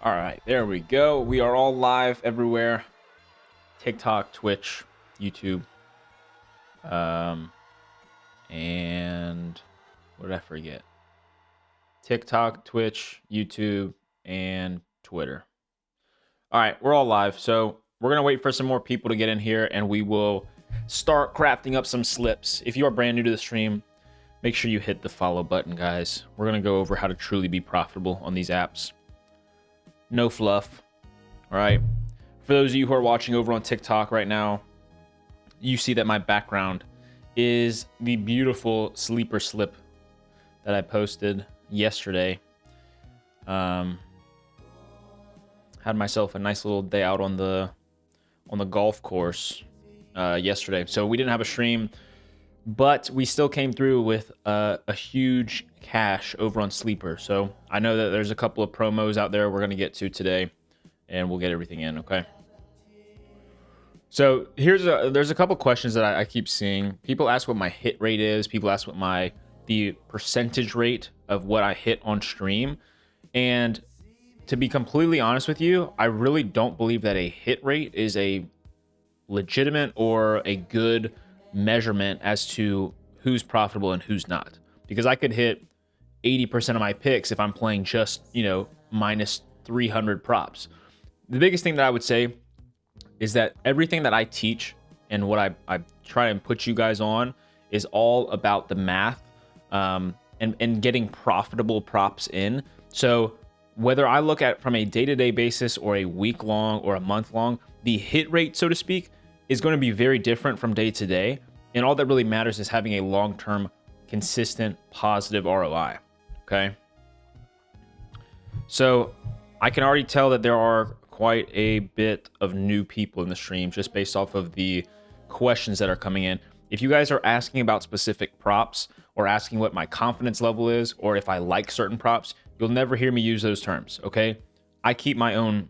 All right, there we go. We are all live everywhere. TikTok, Twitch, YouTube, and what did I forget? TikTok, Twitch, YouTube, and Twitter. All right, we're all live. So we're gonna wait for some more people to get in here, and we will start crafting up some slips. If you are brand new to the stream, make sure you hit the follow button, guys. We're gonna go over how to truly be profitable on these apps. No fluff. All right. For those of you who are watching over on TikTok right now, you see that my background is the beautiful sleeper slip that I posted yesterday. Had myself a nice little day out on the golf course yesterday. So we didn't have a stream, but we still came through with a huge cash over on Sleeper. So I know that there's a couple of promos out there we're going to get to today, and we'll get everything in, okay? So there's a couple questions that I keep seeing. People ask what my hit rate is. People ask what the percentage rate of what I hit on stream. And to be completely honest with you, I really don't believe that a hit rate is a legitimate or a good measurement as to who's profitable and who's not. Because I could hit 80% of my picks if I'm playing just, minus 300 props. The biggest thing that I would say is that everything that I teach and what I try and put you guys on is all about the math and getting profitable props in. So whether I look at from a day-to-day basis or a week long or a month long, the hit rate, so to speak, is going to be very different from day to day. And all that really matters is having a long-term, consistent, positive ROI. Okay. So I can already tell that there are quite a bit of new people in the stream just based off of the questions that are coming in. If you guys are asking about specific props or asking what my confidence level is or if I like certain props, you'll never hear me use those terms, okay? I keep my own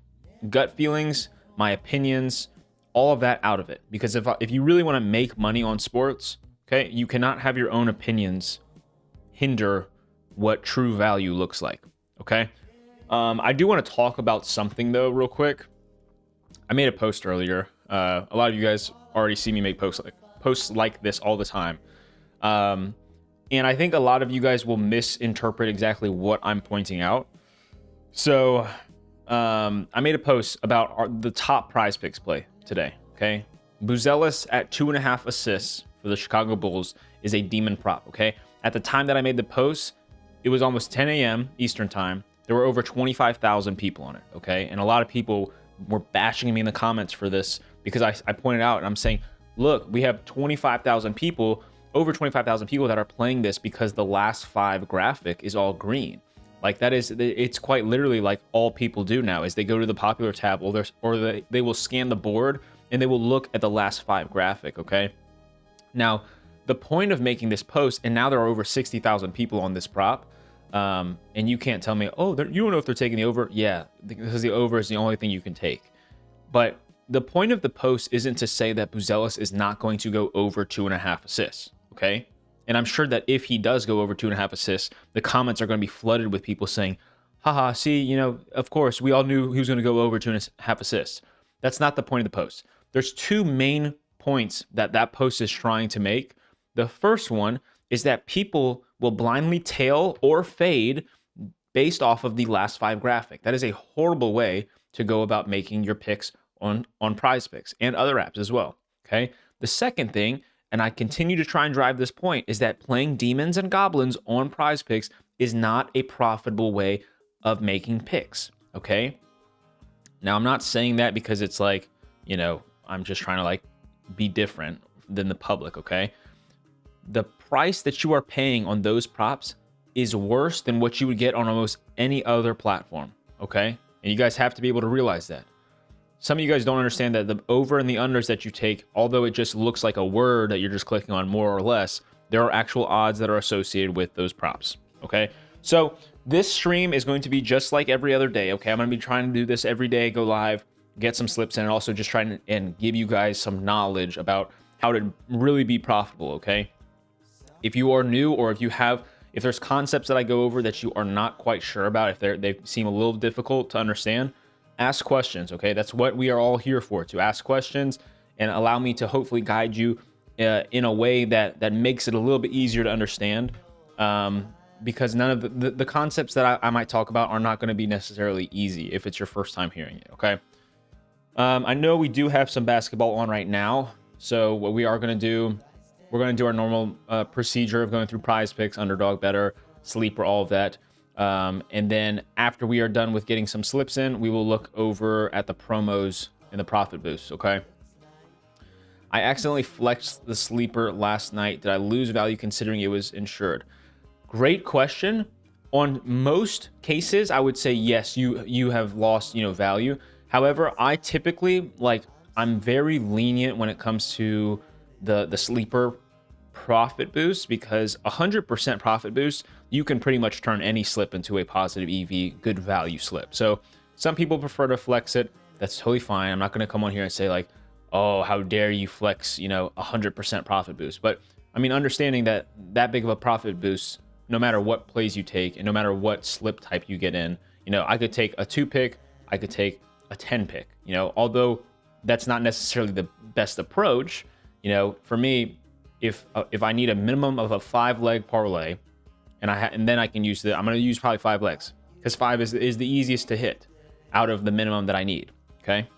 gut feelings, my opinions, all of that out of it. Because if you really want to make money on sports, okay, you cannot have your own opinions hinder what true value looks like, okay? I do want to talk about something though real quick. I made a post earlier. A lot of you guys already see me make posts like this all the time. And I think a lot of you guys will misinterpret exactly what I'm pointing out. So I made a post about the top prize picks play today, okay? Buzelis at 2.5 assists for the Chicago Bulls is a demon prop, okay? At the time that I made the post, it was almost 10 a.m. Eastern time. There were over 25,000 people on it, okay? And a lot of people were bashing me in the comments for this because I pointed out and I'm saying, look, we have 25,000 people, over 25,000 people that are playing this because the last 5 graphic is all green. Like it's quite literally like all people do now is they go to the popular tab or they will scan the board and they will look at the last 5 graphic, okay? Now, the point of making this post, and now there are over 60,000 people on this prop, and you can't tell me, oh, you don't know if they're taking the over. Yeah, because the over is the only thing you can take. But the point of the post isn't to say that Buzelis is not going to go over 2.5 assists, okay? And I'm sure that if he does go over 2.5 assists, the comments are going to be flooded with people saying, haha, see, of course, we all knew he was going to go over 2.5 assists. That's not the point of the post. There's 2 main points that post is trying to make. The first one is that people will blindly tail or fade based off of the last 5 graphic. That is a horrible way to go about making your picks on Prize Picks and other apps as well, okay? The second thing, and I continue to try and drive this point, is that playing demons and goblins on Prize Picks is not a profitable way of making picks, okay? Now, I'm not saying that because it's like, I'm just trying to like be different than the public, okay? The price that you are paying on those props is worse than what you would get on almost any other platform, okay? And you guys have to be able to realize that. Some of you guys don't understand that the over and the unders that you take, although it just looks like a word that you're just clicking on more or less, there are actual odds that are associated with those props, okay? So this stream is going to be just like every other day, okay? I'm going to be trying to do this every day, go live, get some slips in, and also just trying and give you guys some knowledge about how to really be profitable, okay? If you are new or if you have If there's concepts that I go over that you are not quite sure about, if they seem a little difficult to understand, ask questions, okay? That's what we are all here for, to ask questions and allow me to hopefully guide you in a way that makes it a little bit easier to understand. Because none of the concepts that I might talk about are not going to be necessarily easy if it's your first time hearing it, okay? I know we do have some basketball on right now, so what we are going to do, we're going to do our normal procedure of going through Prize Picks, Underdog Better, Sleeper, all of that. And then after we are done with getting some slips in, we will look over at the promos and the profit boosts, okay? I accidentally flexed the Sleeper last night. Did I lose value considering it was insured? Great question. On most cases, I would say yes, you have lost, value. However, I typically, I'm very lenient when it comes to the Sleeper profit boost, because 100% profit boost, you can pretty much turn any slip into a positive EV, good value slip. So some people prefer to flex it. That's totally fine. I'm not going to come on here and say like, oh, how dare you flex, 100% profit boost. But I mean, understanding that big of a profit boost, no matter what plays you take and no matter what slip type you get in, I could take a 2-pick, I could take a 10-pick, although that's not necessarily the best approach. For me, if I need a minimum of a 5-leg parlay, and then I can use I'm going to use probably 5 legs, because 5 is the easiest to hit out of the minimum that I need. Okay.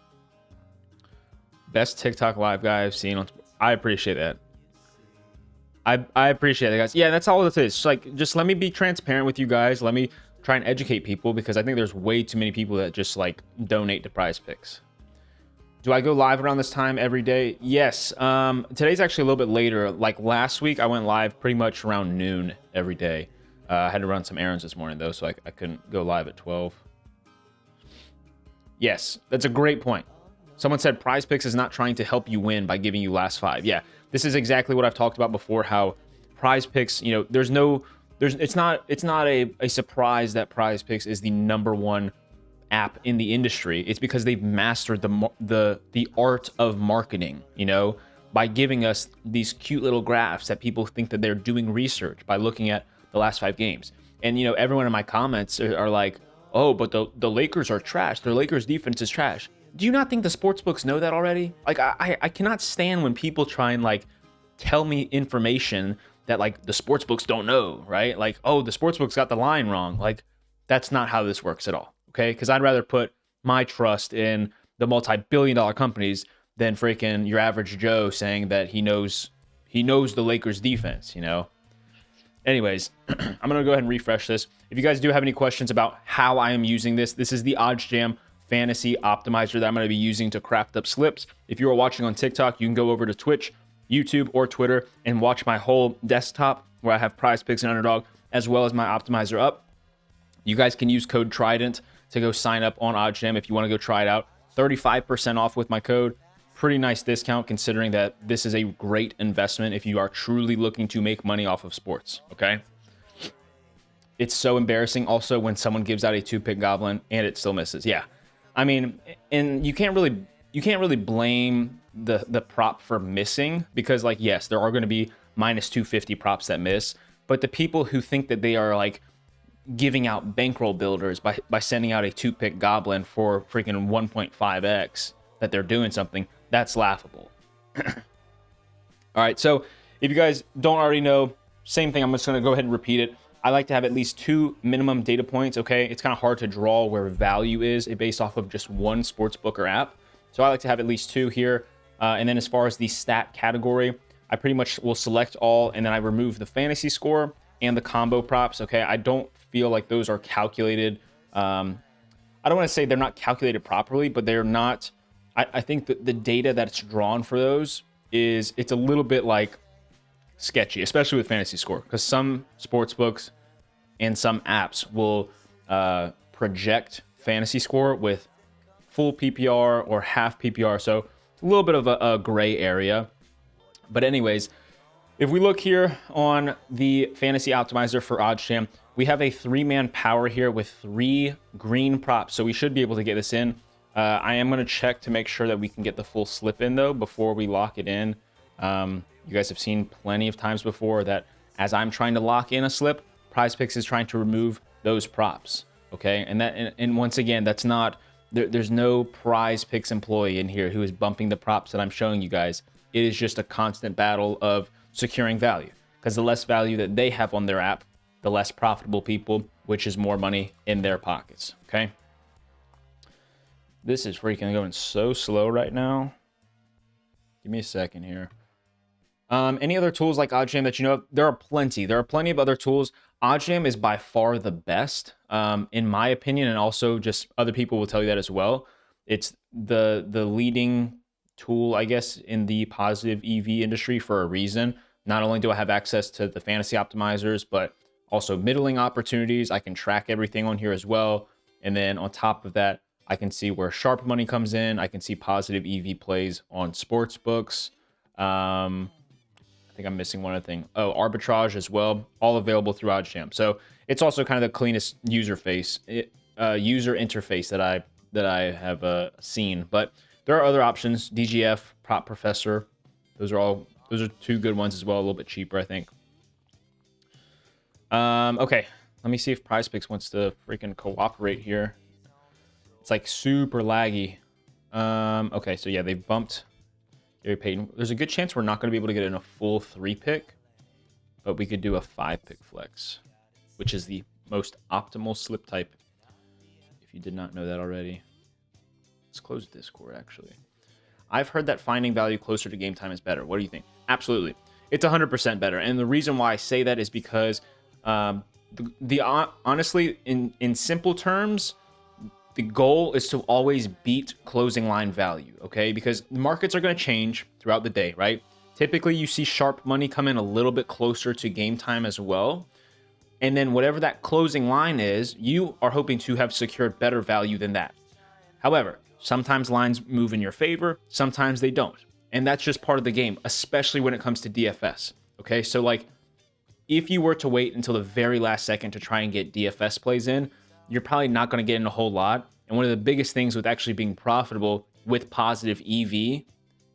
Best TikTok live guy I've seen. I appreciate that. I appreciate it, guys. Yeah, that's all it is. Just let me be transparent with you guys. Let me try and educate people, because I think there's way too many people that just donate to Prize Picks. Do I go live around this time every day? Yes. Today's actually a little bit later. Like last week, I went live pretty much around noon every day. I had to run some errands this morning though, so I couldn't go live at 12. There's a great point. Someone said Prize Picks is not trying to help you win by giving you last 5. Yeah, this is exactly what I've talked about before, how Prize Picks, it's not a surprise that Prize Picks is the #1 app in the industry. It's because they've mastered the art of marketing, by giving us these cute little graphs that people think that they're doing research by looking at the last 5 games. And, everyone in my comments are like, oh, but the Lakers are trash. The Lakers defense is trash. Do you not think the sportsbooks know that already? I cannot stand when people try and tell me information that the sportsbooks don't know, right? Oh, the sportsbooks got the line wrong. That's not how this works at all, okay? Because I'd rather put my trust in the multi-billion-dollar companies than freaking your average Joe saying that he knows the Lakers defense, Anyways, I'm going to go ahead and refresh this. If you guys do have any questions about how I am using this is the OddsJam Fantasy Optimizer that I'm going to be using to craft up slips. If you are watching on TikTok, you can go over to Twitch, YouTube, or Twitter and watch my whole desktop where I have Prize Picks and Underdog, as well as my optimizer up. You guys can use code Trident to go sign up on OddsJam if you want to go try it out. 35% off with my code. Pretty nice discount considering that this is a great investment if you are truly looking to make money off of sports, okay? It's so embarrassing also when someone gives out a 2-pick goblin and it still misses. Yeah. I mean, and you can't really blame the prop for missing, because yes, there are going to be minus 250 props that miss, but the people who think that they are giving out bankroll builders by sending out a 2-pick goblin for freaking 1.5x that they're doing something, that's laughable. All right, so if you guys don't already know, same thing, I'm just going to go ahead and repeat it. I like to have at least 2 minimum data points, okay? It's kind of hard to draw where value is based off of just one sportsbook or app. So I like to have at least 2 here. And then as far as the stat category, I pretty much will select all, and then I remove the fantasy score and the combo props, okay? I don't feel like those are calculated. I don't want to say they're not calculated properly, but they're not. I think that the data that's drawn for those it's a little bit sketchy, especially with fantasy score, because some sports books and some apps will project fantasy score with full PPR or half PPR. So it's a little bit of a gray area. But anyways, if we look here on the fantasy optimizer for OddsJam, we have a 3-man power here with 3 green props. So we should be able to get this in. I am going to check to make sure that we can get the full slip in though before we lock it in. You guys have seen plenty of times before that as I'm trying to lock in a slip, Prize Picks is trying to remove those props. Okay, and once again, that's not there's no Prize Picks employee in here who is bumping the props that I'm showing you guys. It is just a constant battle of securing value, because the less value that they have on their app, the less profitable people, which is more money in their pockets. Okay, this is freaking going so slow right now. Give me a second here. Any other tools like OddsJam that you know of? There are plenty. There are plenty of other tools. OddsJam is by far the best, in my opinion, and also just other people will tell you that as well. It's the leading tool, I guess, in the positive EV industry for a reason. Not only do I have access to the fantasy optimizers, but also middling opportunities. I can track everything on here as well. And then on top of that, I can see where sharp money comes in. I can see positive EV plays on sports books. I think I'm missing one other thing. Oh, arbitrage as well, all available through OddsJam. So it's also kind of the cleanest user interface that I have seen. But there are other options. DGF, Prop Professor, those are two good ones as well. A little bit cheaper, I think. Okay, let me see if Prize Picks wants to freaking cooperate here. It's like super laggy. Okay, so yeah, they bumped Gary Payton. There's a good chance we're not going to be able to get in a full 3-pick, but we could do a 5-pick flex, which is the most optimal slip type, if you did not know that already. Let's close Discord, actually. I've heard that finding value closer to game time is better. What do you think? Absolutely. It's 100% better. And the reason why I say that is because honestly, in simple terms, the goal is to always beat closing line value, okay? Because the markets are going to change throughout the day, right? Typically, you see sharp money come in a little bit closer to game time as well. And then whatever that closing line is, you are hoping to have secured better value than that. However, sometimes lines move in your favor, sometimes they don't. And that's just part of the game, especially when it comes to DFS, okay? So like, if you were to wait until the very last second to try and get DFS plays in, you're probably not going to get in a whole lot. And one of the biggest things with actually being profitable with positive EV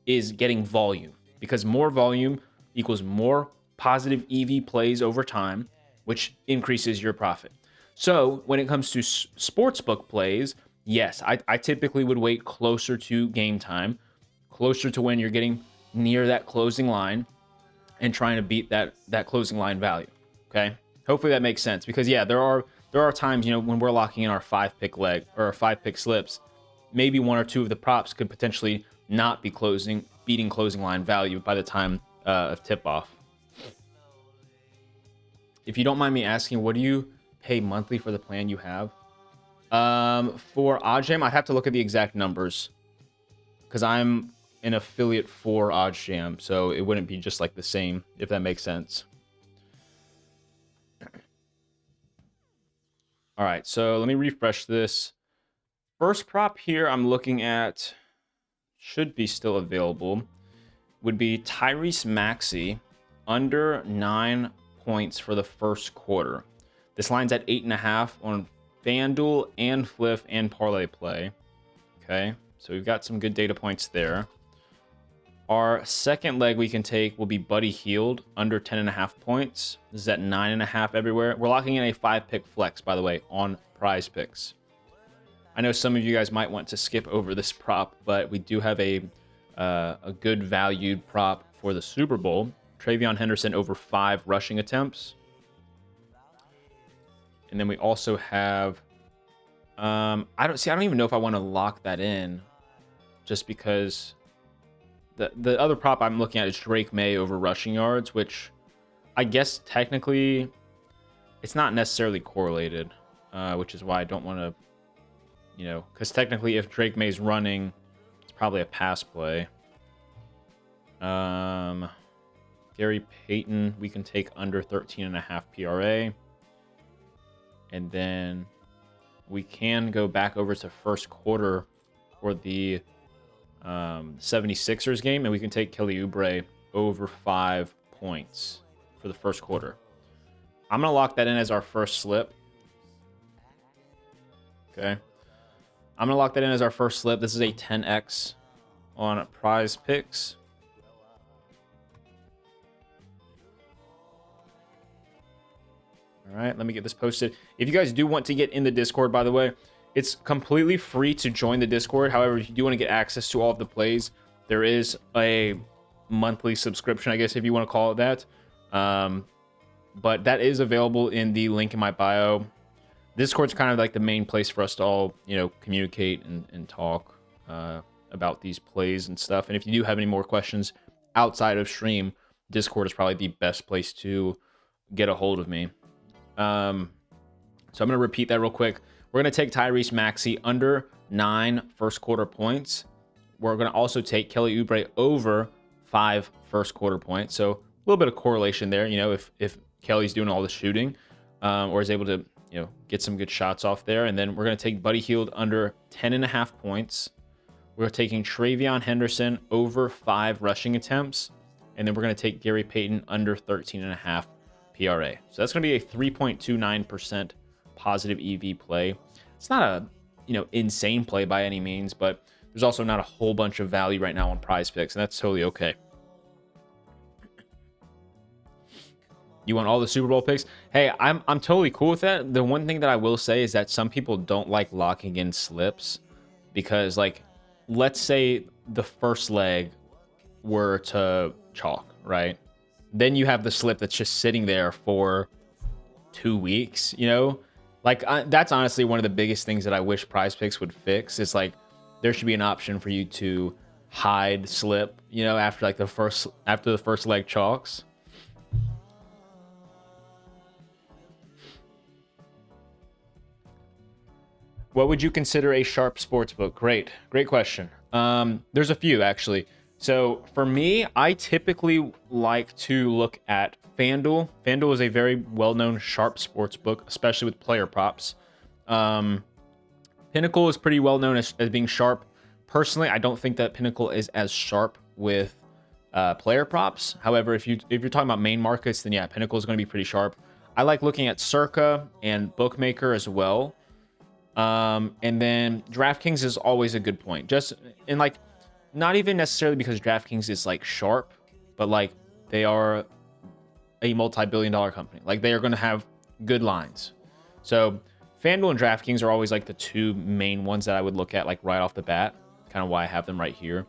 is getting volume, because more volume equals more positive EV plays over time, which increases your profit. So when it comes to sportsbook plays, yes, I typically would wait closer to game time, closer to when you're getting near that closing line and trying to beat that closing line value. Okay, hopefully that makes sense, because yeah, there are times, you know, when we're locking in our 5-pick leg or our 5-pick slips, maybe one or two of the props could potentially not be beating closing line value by the time of tip off. If you don't mind me asking, what do you pay monthly for the plan you have? For OddsJam, I'd have to look at the exact numbers, because I'm an affiliate for OddsJam, so it wouldn't be just like the same, if that makes sense. All right, so let me refresh this. First prop here I'm looking at, should be still available, would be Tyrese Maxey under 9 points for the first quarter. This line's at 8.5 on FanDuel and Fliff and Parlay Play. Okay, so we've got some good data points there. Our second leg we can take will be Buddy Hield under 10.5 points. This is at 9.5 everywhere. We're locking in a 5-pick flex, by the way, on Prize Picks. I know some of you guys might want to skip over this prop, but we do have a good valued prop for the Super Bowl. Travion Henderson over 5 rushing attempts. And then we also have, I don't even know if I want to lock that in, just because the other prop I'm looking at is Drake May over rushing yards, which I guess technically it's not necessarily correlated, which is why I don't want to, you know, because technically if Drake May's running, it's probably a pass play. Gary Payton, we can take under 13.5 PRA. And then we can go back over to first quarter for the 76ers game, and we can take Kelly Oubre over 5 points for the first quarter. I'm going to lock that in as our first slip. Okay. I'm going to lock that in as our first slip. This is a 10x on Prize Picks. All right, let me get this posted. If you guys do want to get in the Discord, by the way, it's completely free to join the Discord. However, if you do want to get access to all of the plays, there is a monthly subscription, I guess, if you want to call it that. But that is available in the link in my bio. Discord's kind of like the main place for us to all, communicate and talk about these plays and stuff. And if you do have any more questions outside of stream, Discord is probably the best place to get a hold of me. So I'm going to repeat that real quick. We're going to take Tyrese Maxey under 9 first quarter points. We're going to also take Kelly Oubre over 5 first quarter points. So a little bit of correlation there. If Kelly's doing all the shooting or is able to, get some good shots off there. And then we're going to take Buddy Hield under 10.5 points. We're taking Travion Henderson over 5 rushing attempts. And then we're going to take Gary Payton under 13.5 PRA. So that's going to be a 3.29% positive EV play. It's not a, insane play by any means, but there's also not a whole bunch of value right now on Prize Picks, and that's totally okay. You want all the Super Bowl picks? Hey, I'm totally cool with that. The one thing that I will say is that some people don't like locking in slips because, like, let's say the first leg were to chalk, right? Then you have the slip that's just sitting there for 2 weeks, Like, that's honestly one of the biggest things that I wish Prize Picks would fix. Is like, there should be an option for you to hide slip, after the first leg chalks. What would you consider a sharp sportsbook? Great question. There's a few actually. So for me, I typically like to look at FanDuel. FanDuel is a very well-known sharp sportsbook, especially with player props. Pinnacle is pretty well known as being sharp. Personally, I don't think that Pinnacle is as sharp with player props. However, if you're talking about main markets, then yeah, Pinnacle is going to be pretty sharp. I like looking at Circa and Bookmaker as well. And then DraftKings is always a good point. Not even necessarily because DraftKings is like sharp, but like they are a multi-billion-dollar company. Like they are going to have good lines. So FanDuel and DraftKings are always like the two main ones that I would look at like right off the bat. Kind of why I have them right here.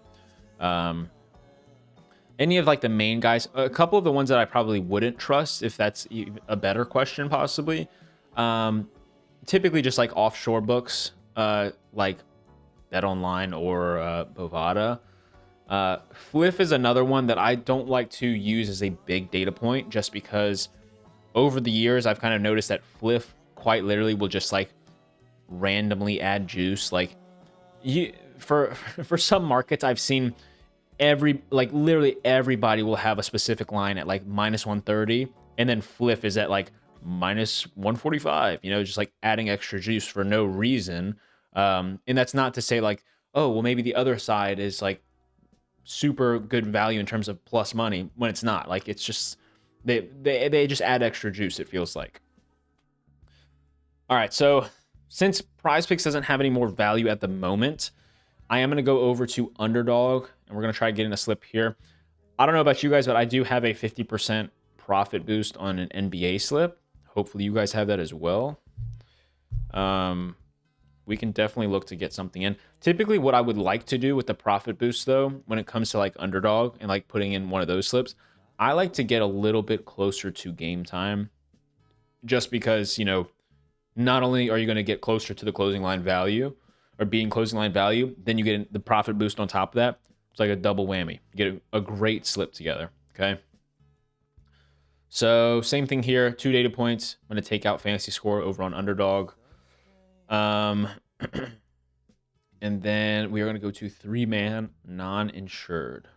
Any of like the main guys, a couple of the ones that I probably wouldn't trust, if that's a better question possibly. Typically just like offshore books, like BetOnline or Bovada. Fliff is another one that I don't like to use as a big data point, just because over the years I've kind of noticed that Fliff quite literally will just like randomly add juice. Like for some markets I've seen literally everybody will have a specific line at like -130, and then Fliff is at like -145, just like adding extra juice for no reason. And that's not to say like, oh, well, maybe the other side is like super good value in terms of plus money, when it's not. Like, it's just they just add extra juice, it feels like. All right, so since Prize Picks doesn't have any more value at the moment, I am going to go over to Underdog, and we're going to try getting a slip here. I don't know about you guys, but I do have a 50% profit boost on an NBA slip. Hopefully you guys have that as well. We can definitely look to get something in. Typically what I would like to do with the profit boost though, when it comes to like Underdog and like putting in one of those slips, I like to get a little bit closer to game time, just because, not only are you going to get closer to the closing line value or being closing line value, then you get the profit boost on top of that. It's like a double whammy. You get a great slip together. Okay. So same thing here, 2 data points. I'm going to take out Fantasy Score over on Underdog. And then we are going to go to 3-man non-insured.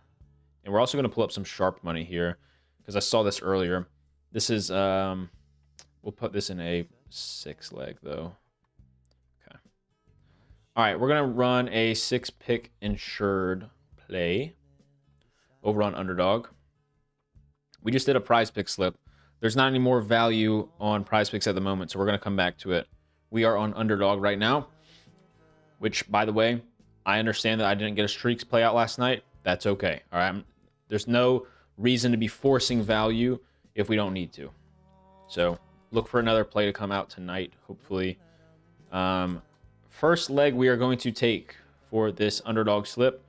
And we're also going to pull up some sharp money here because I saw this earlier. This is, we'll put this in a 6-leg though. Okay. All right, we're going to run a 6-pick insured play over on Underdog. We just did a Prize Pick slip. There's not any more value on Prize Picks at the moment, so we're going to come back to it. We are on Underdog right now, which, by the way, I understand that I didn't get a streaks play out last night. That's okay. All right. There's no reason to be forcing value if we don't need to. So look for another play to come out tonight, hopefully. First leg we are going to take for this underdog slip.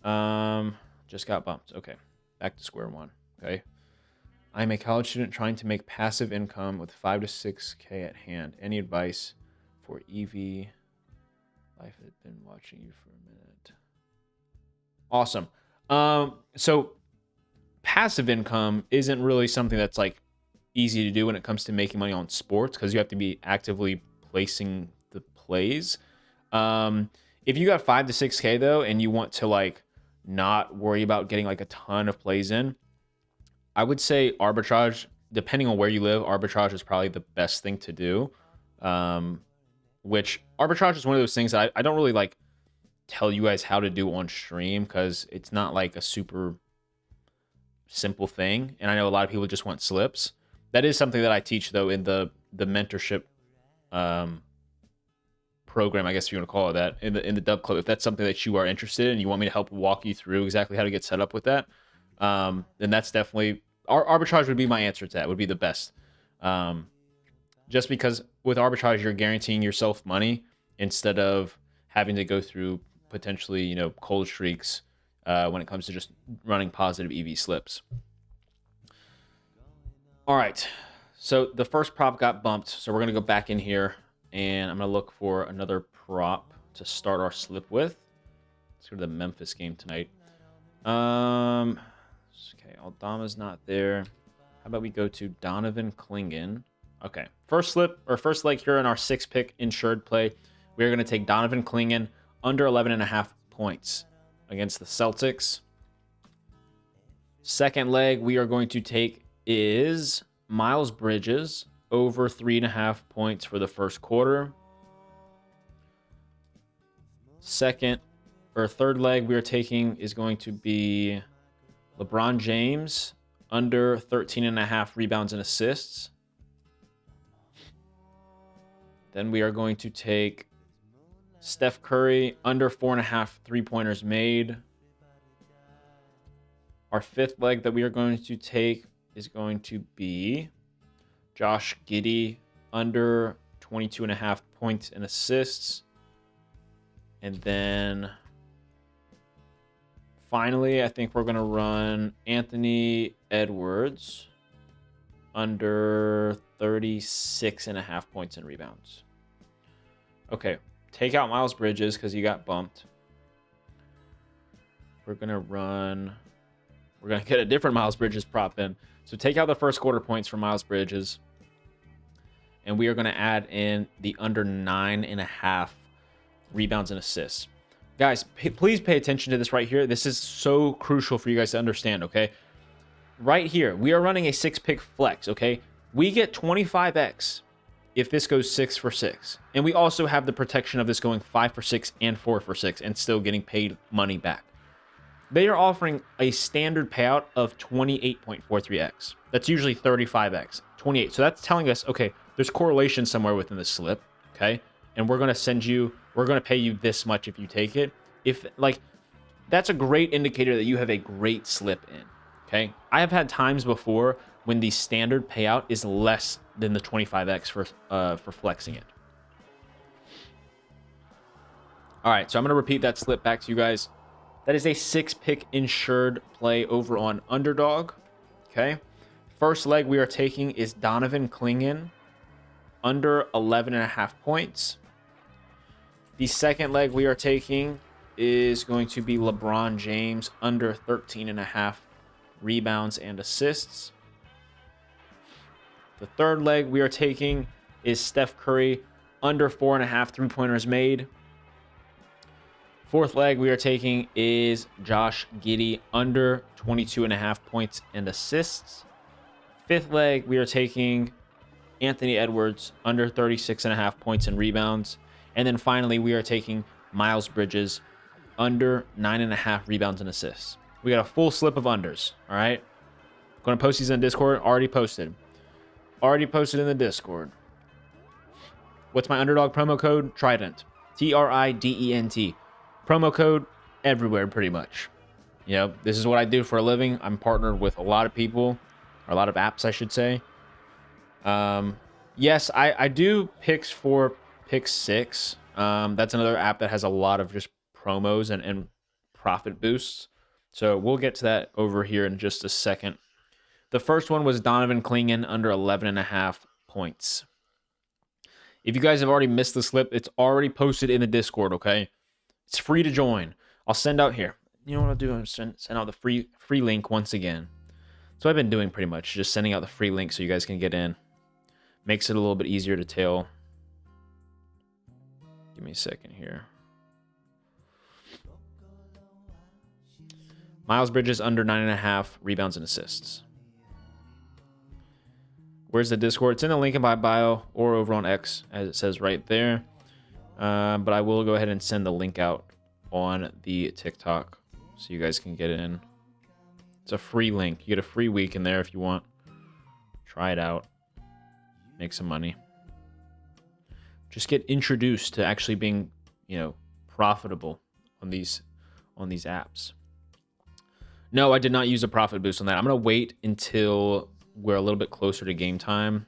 Just got bumped. Okay, back to square one. Okay. I'm a college student trying to make passive income with 5 to 6K at hand. Any advice for EV? Life had been watching you for a minute. Awesome. So passive income isn't really something that's like easy to do when it comes to making money on sports, because you have to be actively placing the plays. If you got 5 to 6K though, and you want to like not worry about getting like a ton of plays in, I would say arbitrage, depending on where you live, arbitrage is probably the best thing to do. Which arbitrage is one of those things that I don't really like tell you guys how to do on stream, because it's not like a super simple thing. And I know a lot of people just want slips. That is something that I teach though in the mentorship program, I guess if you want to call it that, in the Dub Club. If that's something that you are interested in and you want me to help walk you through exactly how to get set up with that, then that's definitely arbitrage would be my answer to that. Would be the best. Just because with arbitrage you're guaranteeing yourself money instead of having to go through potentially, you know, cold streaks when it comes to just running positive EV slips. All right, so the first prop got bumped, so we're gonna go back in here and I'm gonna look for another prop to start our slip with. Let's go to the Memphis game tonight. Okay, Aldama's not there. How about we go to Donovan Clingan? Okay, first slip or first leg here in our 6-pick insured play. We are going to take Donovan Clingan under 11.5 points against the Celtics. Second leg we are going to take is Miles Bridges over 3.5 points for the first quarter. Third leg we are taking is going to be LeBron James under 13.5 rebounds and assists. Then we are going to take Steph Curry under 4.5 3-pointers made. Our fifth leg that we are going to take is going to be Josh Giddey under 22.5 points and assists. And then finally, I think we're going to run Anthony Edwards under 36.5 points and rebounds. Okay, take out Miles Bridges because he got bumped. We're going to get a different Miles Bridges prop in. So take out the first quarter points for Miles Bridges. And we are going to add in the under 9.5 rebounds and assists. Guys, please pay attention to this right here. This is so crucial for you guys to understand, okay? Right here, we are running a 6-pick flex, okay? We get 25x if this goes 6 for 6. And we also have the protection of this going 5 for 6 and 4 for 6 and still getting paid money back. They are offering a standard payout of 28.43x. That's usually 35x, 28. So that's telling us, okay, there's correlation somewhere within the slip, okay? And we're going to pay you this much if you take it. If like, that's a great indicator that you have a great slip in, okay? I have had times before when the standard payout is less than the 25x for flexing it. All right, so I'm going to repeat that slip back to you guys. That is a 6-pick insured play over on Underdog, okay? First leg we are taking is Donovan Clingan under 11.5 points. The second leg we are taking is going to be LeBron James under 13.5 rebounds and assists. The third leg we are taking is Steph Curry under 4.5 3-pointers made. Fourth leg we are taking is Josh Giddey under 22.5 points and assists. Fifth leg we are taking Anthony Edwards under 36.5 points and rebounds. And then finally we are taking Miles Bridges under 9.5 rebounds and assists. We got a full slip of unders, all right? Going to post these in Discord. Already posted in the Discord. What's my Underdog promo code? Trident. TRIDENT. Promo code everywhere pretty much. You know, this is what I do for a living. I'm partnered with a lot of people, or a lot of apps I should say. Yes, I do picks for Pick Six. That's another app that has a lot of just promos and profit boosts. So we'll get to that over here in just a second. The first one was Donovan Clingan under 11.5 points. If you guys have already missed the slip, it's already posted in the Discord, okay? It's free to join. I'll send out here. You know what I'll do? I'll send out the free link once again. So I've been doing pretty much just sending out the free link so you guys can get in. Makes it a little bit easier to tell. Give me a second here. Miles Bridges under 9.5 rebounds and assists. Where's the Discord? It's in the link in my bio or over on X, as it says right there. But I will go ahead and send the link out on the TikTok so you guys can get in. It's a free link. You get a free week in there if you want. Try it out. Make some money. Just get introduced to actually being, profitable on these apps. No, I did not use a profit boost on that. I'm going to wait until we're a little bit closer to game time,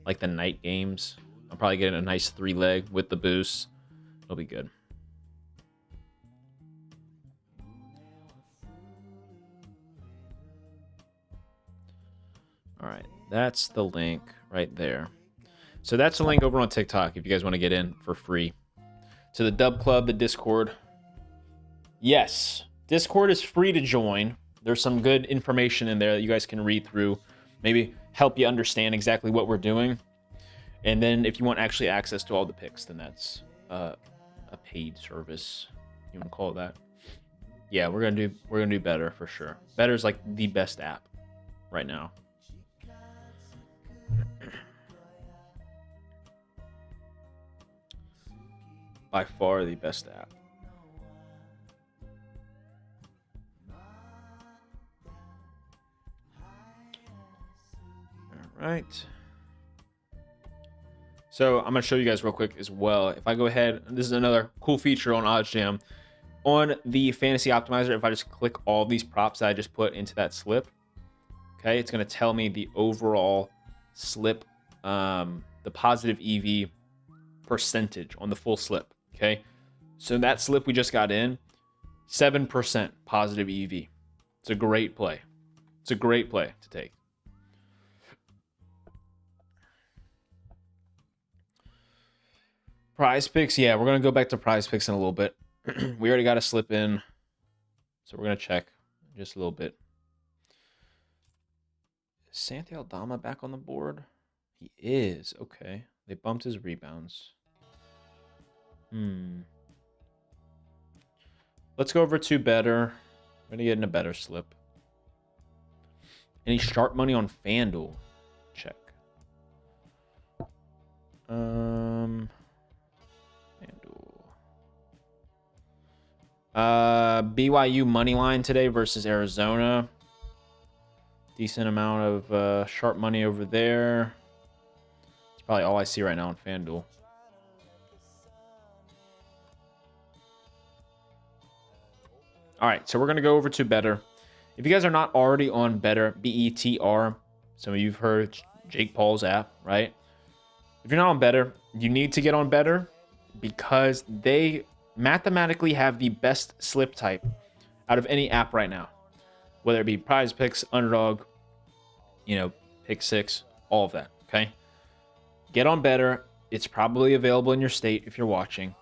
like the night games. I'll probably get a nice 3-leg with the boost. It'll be good. All right, that's the link right there. So that's the link over on TikTok if you guys want to get in for free. To the Dub Club, the Discord. Yes, Discord is free to join. There's some good information in there that you guys can read through. Maybe help you understand exactly what we're doing. And then if you want actually access to all the picks, then that's a paid service. You want to call it that? Yeah, we're gonna do better for sure. Better is like the best app right now. By far the best app. All right. So I'm going to show you guys real quick as well. If I go ahead, this is another cool feature on OddsJam. On the Fantasy Optimizer, if I just click all these props that I just put into that slip, okay, it's going to tell me the overall slip, the positive EV percentage on the full slip, okay? So that slip we just got in, 7% positive EV. It's a great play. It's a great play to take. Prize picks, yeah, we're going to go back to prize picks in a little bit. We already got a slip in, so we're going to check just a little bit. Is Santi Aldama back on the board? He is, okay. They bumped his rebounds. Let's go over to better. We're going to get in a better slip. Any sharp money on FanDuel? Check. FanDuel. BYU money line today versus Arizona. Decent amount of sharp money over there. It's probably all I see right now on FanDuel. All right, so we're going to go over to better. If you guys are not already on better, BETR, some of you've heard Jake Paul's app, right? If you're not on better, you need to get on better because they mathematically have the best slip type out of any app right now, whether it be prize picks, underdog, pick six, all of that. Okay. Get on better. It's probably available in your state if you're watching.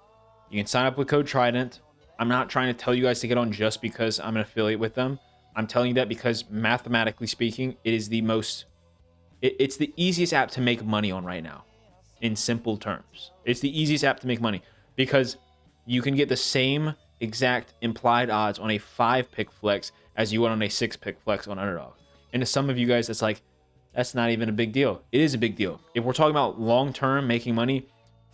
You can sign up with code Trident. I'm not trying to tell you guys to get on just because I'm an affiliate with them. I'm telling you that because mathematically speaking, it is the most, it's the easiest app to make money on right now. In simple terms, it's the easiest app to make money because you can get the same exact implied odds on a 5-pick flex as you would on a 6-pick flex on underdog. And to some of you guys, that's not even a big deal. It is a big deal. If we're talking about long-term making money,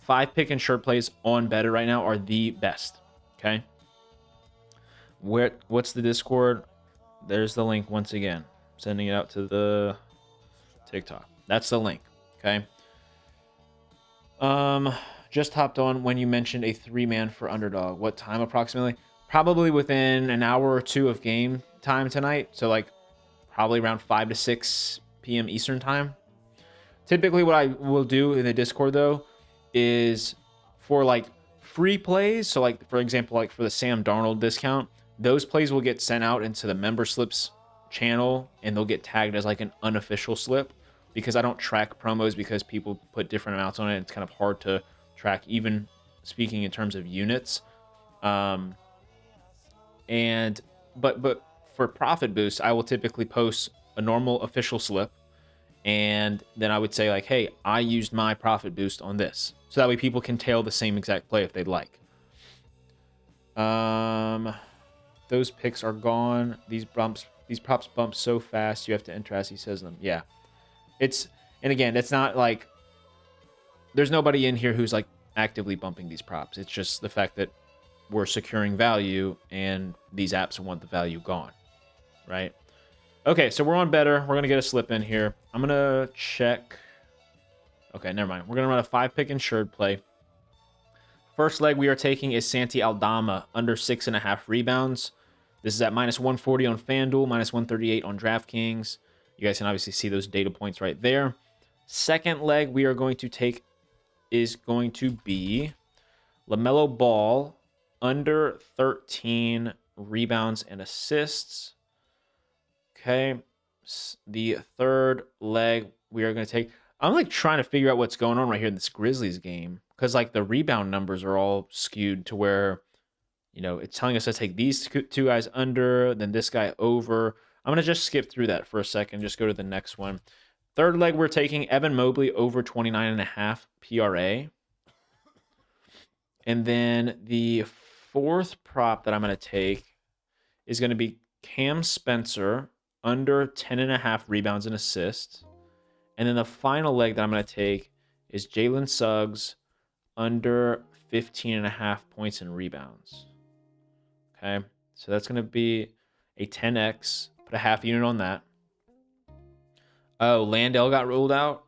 5-pick and short plays on better right now are the best. Okay. What's the Discord? There's the link once again. Sending it out to the TikTok. That's the link. Okay. Just hopped on when you mentioned a 3-man for underdog. What time approximately? Probably within an hour or two of game time tonight. So like probably around 5 to 6 p.m. Eastern time. Typically what I will do in the Discord though is for like free plays. So like, for example, like for the Sam Darnold discount, those plays will get sent out into the member slips channel and they'll get tagged as like an unofficial slip because I don't track promos because people put different amounts on it. It's kind of hard to track, even speaking in terms of units. But for profit boost, I will typically post a normal official slip, and then I would say like, hey, I used my profit boost on this, so that way people can tail the same exact play if they'd like. Those picks are gone. These props bump so fast you have to enter as he says them. Yeah, and again, it's not like there's nobody in here who's like actively bumping these props. It's just the fact that we're securing value and these apps want the value gone, right? Okay, so we're on better. We're going to get a slip in here. I'm going to check. Okay, never mind. We're going to run a 5-pick insured play. First leg we are taking is Santi Aldama, under 6.5 rebounds. This is at -140 on FanDuel, -138 on DraftKings. You guys can obviously see those data points right there. Second leg we are going to take is going to be LaMelo Ball, under 13 rebounds and assists. Okay, the third leg we are going to take. I'm like trying to figure out what's going on right here in this Grizzlies game, because like the rebound numbers are all skewed to where, you know, it's telling us to take these two guys under, then this guy over. I'm going to just skip through that for a second, just go to the next one. Third leg, we're taking Evan Mobley over 29.5 PRA. And then the fourth prop that I'm going to take is going to be Cam Spencer, under 10.5 rebounds and assists. And then the final leg that I'm going to take is Jalen Suggs, under 15.5 points and rebounds. Okay, so that's going to be a 10x. Put a half unit on that. Oh, Landale got ruled out.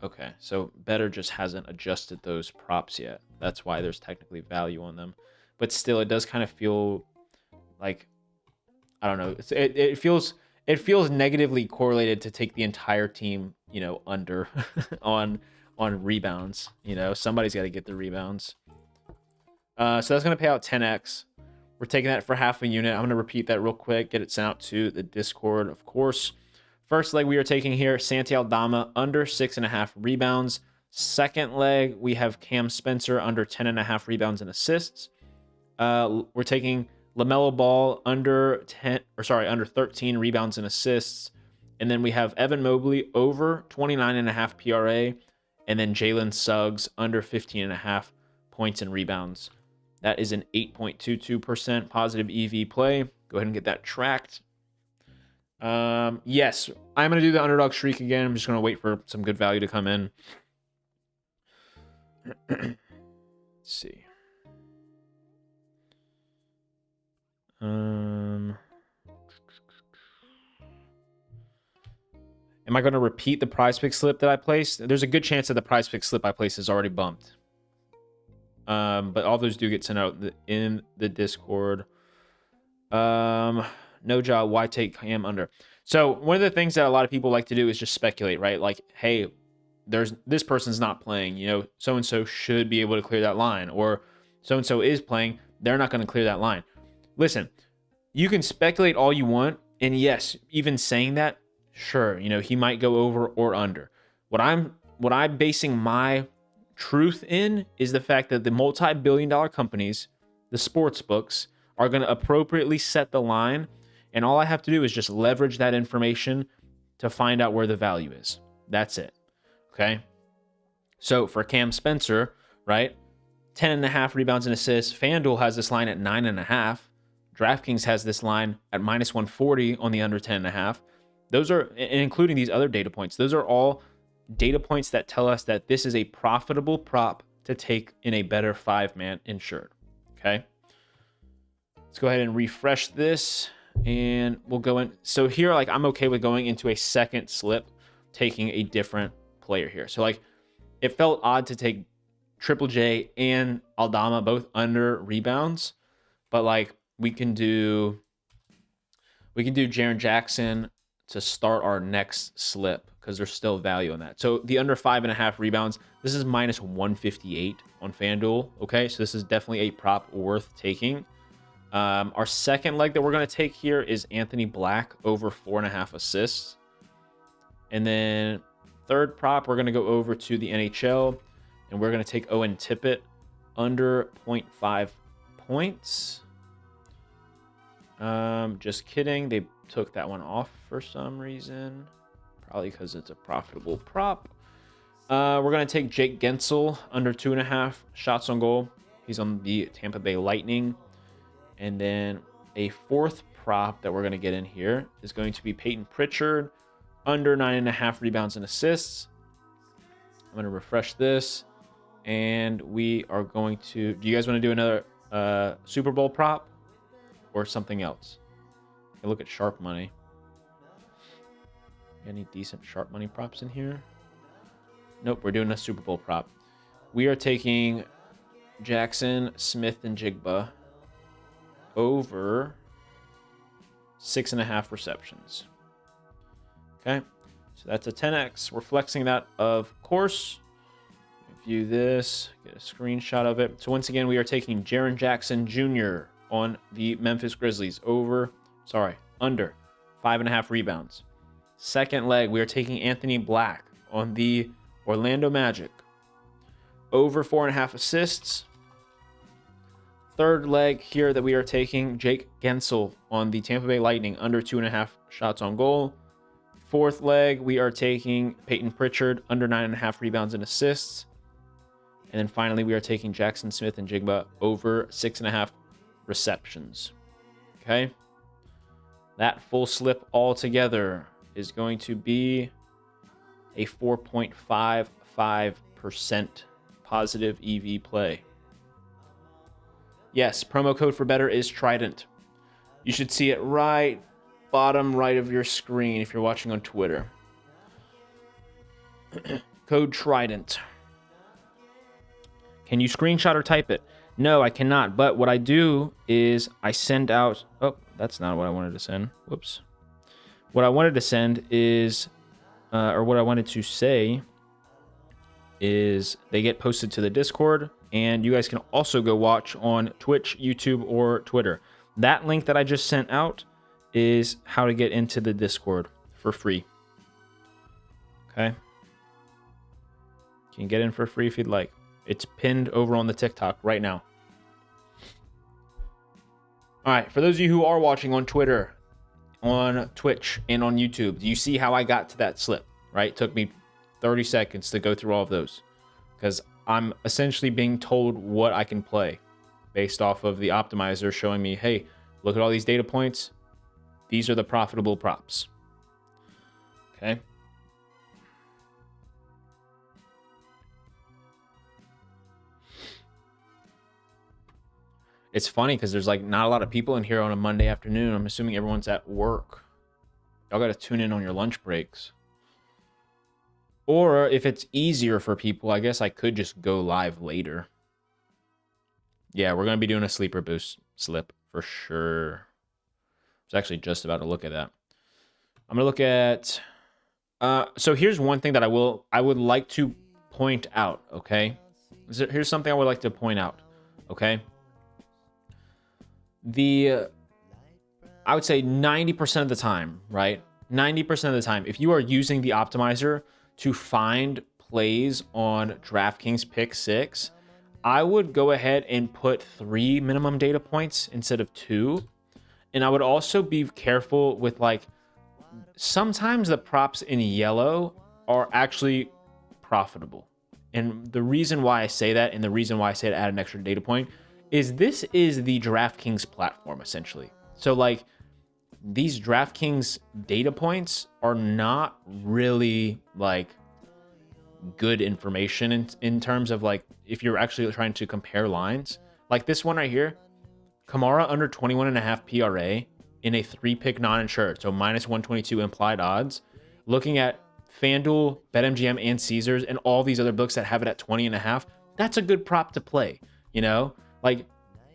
Okay, so Better just hasn't adjusted those props yet. That's why there's technically value on them. But still, it does kind of feel like, I don't know. It feels negatively correlated to take the entire team, you know, under on rebounds. You know, somebody's got to get the rebounds. So that's going to pay out 10x. We're taking that for half a unit. I'm going to repeat that real quick, get it sent out to the Discord, of course. First leg we are taking here, Santi Aldama, under 6.5 rebounds. Second leg, we have Cam Spencer, under 10.5 rebounds and assists. We're taking LaMelo Ball, under 13 rebounds and assists. And then we have Evan Mobley, over 29.5 PRA. And then Jalen Suggs, under 15.5 points and rebounds. That is an 8.22% positive EV play. Go ahead and get that tracked. Yes, I'm going to do the underdog streak again. I'm just going to wait for some good value to come in. Let's see. Am I going to repeat the prize pick slip that I placed? There's a good chance that the prize pick slip I placed is already bumped. But all those do get sent out in the Discord. No job. Why take Cam under? So one of the things that a lot of people like to do is just speculate, right? Like, hey, this person's not playing. You know, so and so should be able to clear that line, or so and so is playing. They're not going to clear that line. Listen, you can speculate all you want, and yes, even saying that, sure, you know, he might go over or under. What I'm basing my truth in is the fact that the multi-billion-dollar companies, the sports books, are going to appropriately set the line, and all I have to do is just leverage that information to find out where the value is. That's it. Okay? So for Cam Spencer, right, 10.5 rebounds and assists. FanDuel has this line at 9.5. DraftKings has this line at -140 on the under 10.5. Those are, and including these other data points, those are all data points that tell us that this is a profitable prop to take in a better 5-man insured. Okay? Let's go ahead and refresh this, and we'll go in. So here, like, I'm okay with going into a second slip, taking a different player here. So like, it felt odd to take Triple J and Aldama both under rebounds, but like we can do Jaren Jackson to start our next slip because there's still value in that. So the under 5.5 rebounds, this is minus 158 on FanDuel. Okay, so this is definitely a prop worth taking. Our second leg that we're going to take here is Anthony Black over 4.5 assists. And then third prop, we're going to go over to the NHL, and we're going to take Owen Tippett under 0.5 points. Just kidding. They took that one off for some reason. Probably because it's a profitable prop. We're going to take Jake Gensel under 2.5 shots on goal. He's on the Tampa Bay Lightning. And then a fourth prop that we're going to get in here is going to be Peyton Pritchard under 9.5 rebounds and assists. I'm going to refresh this. And we are going to... Do you guys want to do another Super Bowl prop or something else? I look at sharp money. Any decent sharp money props in here? Nope, we're doing a Super Bowl prop. We are taking Jackson, Smith, and Jigba over 6.5 receptions. Okay, so that's a 10x. We're flexing that, of course. View this, get a screenshot of it. So once again, we are taking Jaren Jackson Jr. on the Memphis Grizzlies under 5.5 rebounds. Second leg, we are taking Anthony Black on the Orlando Magic over 4.5 assists. Third leg here that we are taking Jake Gensel on the Tampa Bay Lightning under 2.5 shots on goal. Fourth leg, we are taking Peyton Pritchard under 9.5 rebounds and assists. And then finally, we are taking Jackson Smith and Jigba over 6.5 receptions. Okay. That full slip altogether is going to be a 4.55% positive EV play. Yes, promo code for better is Trident. You should see it right bottom right of your screen if you're watching on Twitter. Code Trident. Can you screenshot or type it? No, I cannot. But what I do is I send out... Oh, that's not what I wanted to send. Whoops. What I wanted to send is... or what I wanted to say is they get posted to the Discord, and you guys can also go watch on Twitch, YouTube, or Twitter. That link that I just sent out is how to get into the Discord for free. Okay? You can get in for free if you'd like. It's pinned over on the TikTok right now. All right, for those of you who are watching on Twitter, on Twitch, and on YouTube, do you see how I got to that slip, right? It took me 30 seconds to go through all of those because I'm essentially being told what I can play based off of the optimizer showing me, hey, look at all these data points. These are the profitable props. Okay. It's funny because there's like not a lot of people in here on a Monday afternoon. I'm assuming everyone's at work. Y'all got to tune in on your lunch breaks. Or if it's easier for people, I guess I could just go live later. Yeah, we're going to be doing a sleeper boost slip for sure. I was actually just about to look at that. I'm going to look at... so here's one thing that I would like to point out, okay? Here's something I would like to point out, okay? I would say 90% of the time, right? 90% of the time, if you are using the optimizer to find plays on DraftKings Pick 6, I would go ahead and put 3 minimum data points instead of 2. And I would also be careful with, like, sometimes the props in yellow are actually profitable. And the reason why I say that, and the reason why I say to add an extra data point, is this is the DraftKings platform, essentially. So, like, these DraftKings data points are not really, like, good information in terms of, like, if you're actually trying to compare lines. Like this one right here, Kamara under 21.5 PRA in a 3-pick non-insured, so minus 122 implied odds. Looking at FanDuel, BetMGM, and Caesars, and all these other books that have it at 20.5, that's a good prop to play, you know? Like,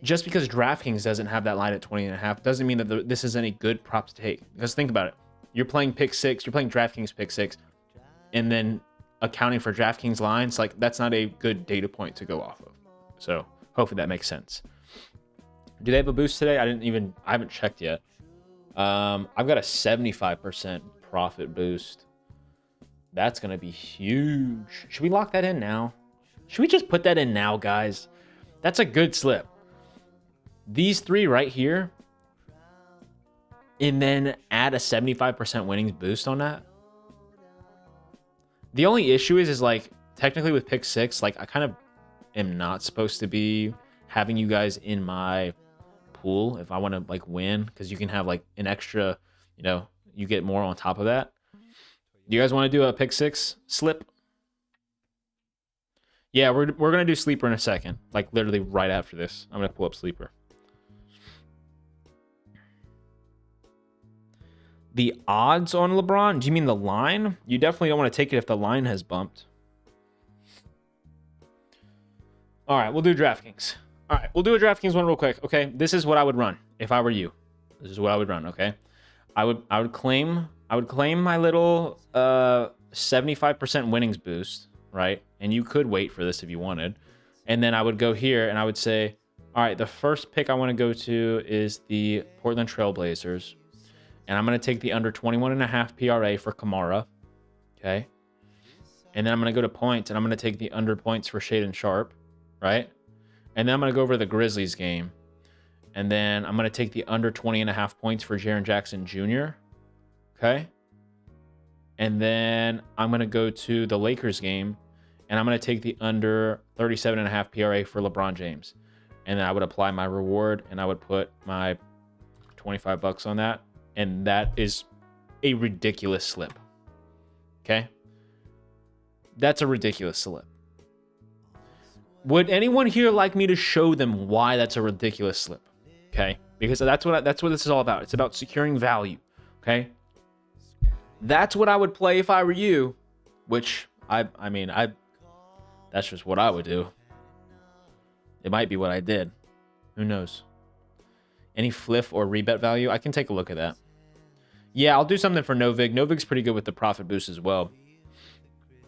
just because DraftKings doesn't have that line at 20.5 doesn't mean that this is any good prop to take. Because think about it. you're playing pick six, you're playing DraftKings pick six, and then accounting for DraftKings lines, like that's not a good data point to go off of. So hopefully that makes sense. Do they have a boost today? I haven't checked yet. I've got a 75% profit boost. That's going to be huge. Should we lock that in now? Should we just put that in now, guys? That's a good slip. These three right here, and then add a 75% winnings boost on that. The only issue is like technically with pick six, like I kind of am not supposed to be having you guys in my pool if I want to like win, because you can have like an extra, you know, you get more on top of that. Do you guys want to do a pick six slip? Yeah, we're gonna do sleeper in a second, like literally right after this. I'm gonna pull up sleeper. The odds on LeBron? Do you mean the line? You definitely don't want to take it if the line has bumped. All right, we'll do DraftKings. All right, we'll do a DraftKings one real quick. Okay, this is what I would run if I were you. This is what I would run. Okay, I would claim my little 75% winnings boost, right? And you could wait for this if you wanted. And then I would go here and I would say, all right, the first pick I want to go to is the Portland Trail Blazers. And I'm going to take the under 21.5 PRA for Kamara. Okay. And then I'm going to go to points and I'm going to take the under points for Shaden Sharp, right? And then I'm going to go over the Grizzlies game. And then I'm going to take the under 20.5 points for Jaren Jackson Jr. Okay. And then I'm going to go to the Lakers game and I'm going to take the under 37.5 PRA for LeBron James. And then I would apply my reward and I would put my $25 on that. And that is a ridiculous slip. Okay? That's a ridiculous slip. Would anyone here like me to show them why that's a ridiculous slip? Okay? Because that's what this is all about. It's about securing value. Okay? That's what I would play if I were you, which I mean, that's just what I would do. It might be what I did. Who knows? Any fliff or rebet value? I can take a look at that. Yeah, I'll do something for Novig. Novig's pretty good with the profit boost as well.